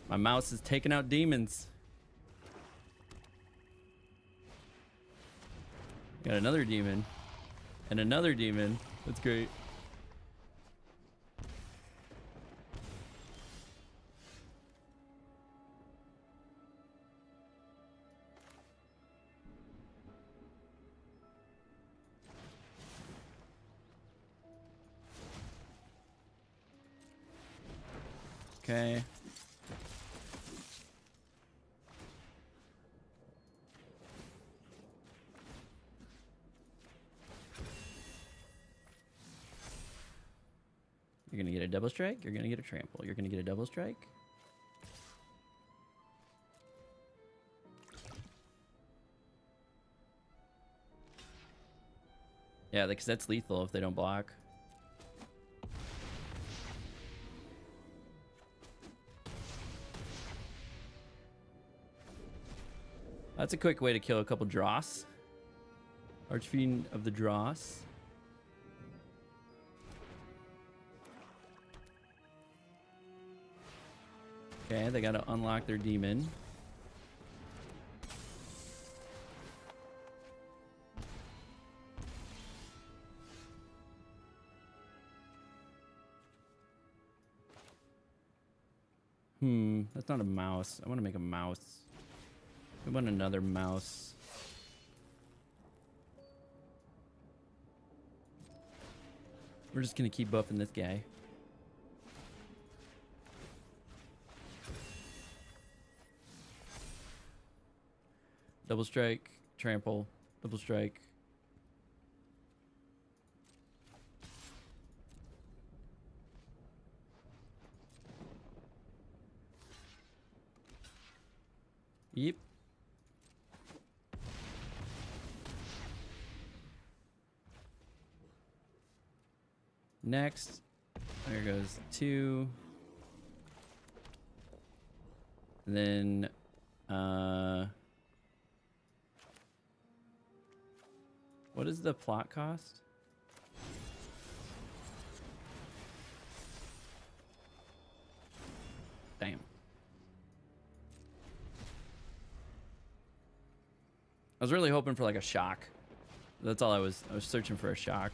My mouse is taking out demons. Got another demon. And another demon. That's great. Okay. You're gonna get a double strike, you're gonna get a trample. You're gonna get a double strike. Yeah, because that's lethal if they don't block. That's a quick way to kill a couple Dross. Archfiend of the Dross. Okay, they gotta unlock their demon. That's not a mouse. I want to make a mouse. We want another mouse. We're just gonna keep buffing this guy. Double strike, trample, double strike. Yep. Next, there goes 2. And then, what is the plot cost? Damn. I was really hoping for like a shock. That's all I was searching for, a shock.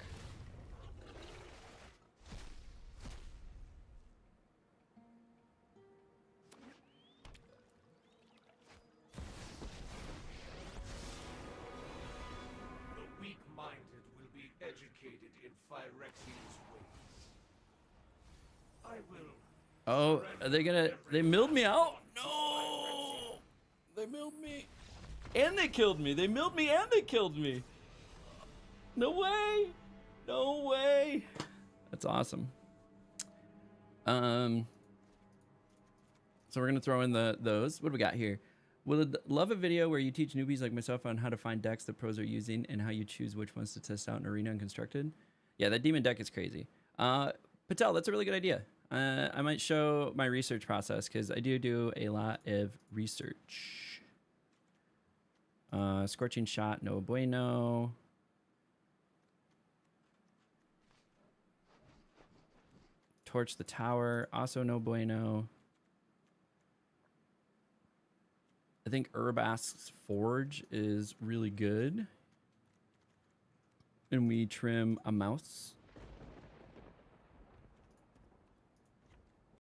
I will. Oh, are they gonna? They milled me out? No! They milled me. And they killed me. They milled me and they killed me. No way. No way. That's awesome. So we're gonna throw in those. What do we got here? Would love a video where you teach newbies like myself on how to find decks the pros are using and how you choose which ones to test out in arena and constructed. Yeah, that demon deck is crazy. Patel, that's a really good idea. I might show my research process because I do a lot of research. Scorching shot, no bueno. Torch the tower, also no bueno. I think Urbask's Forge is really good. And we trim a mouse.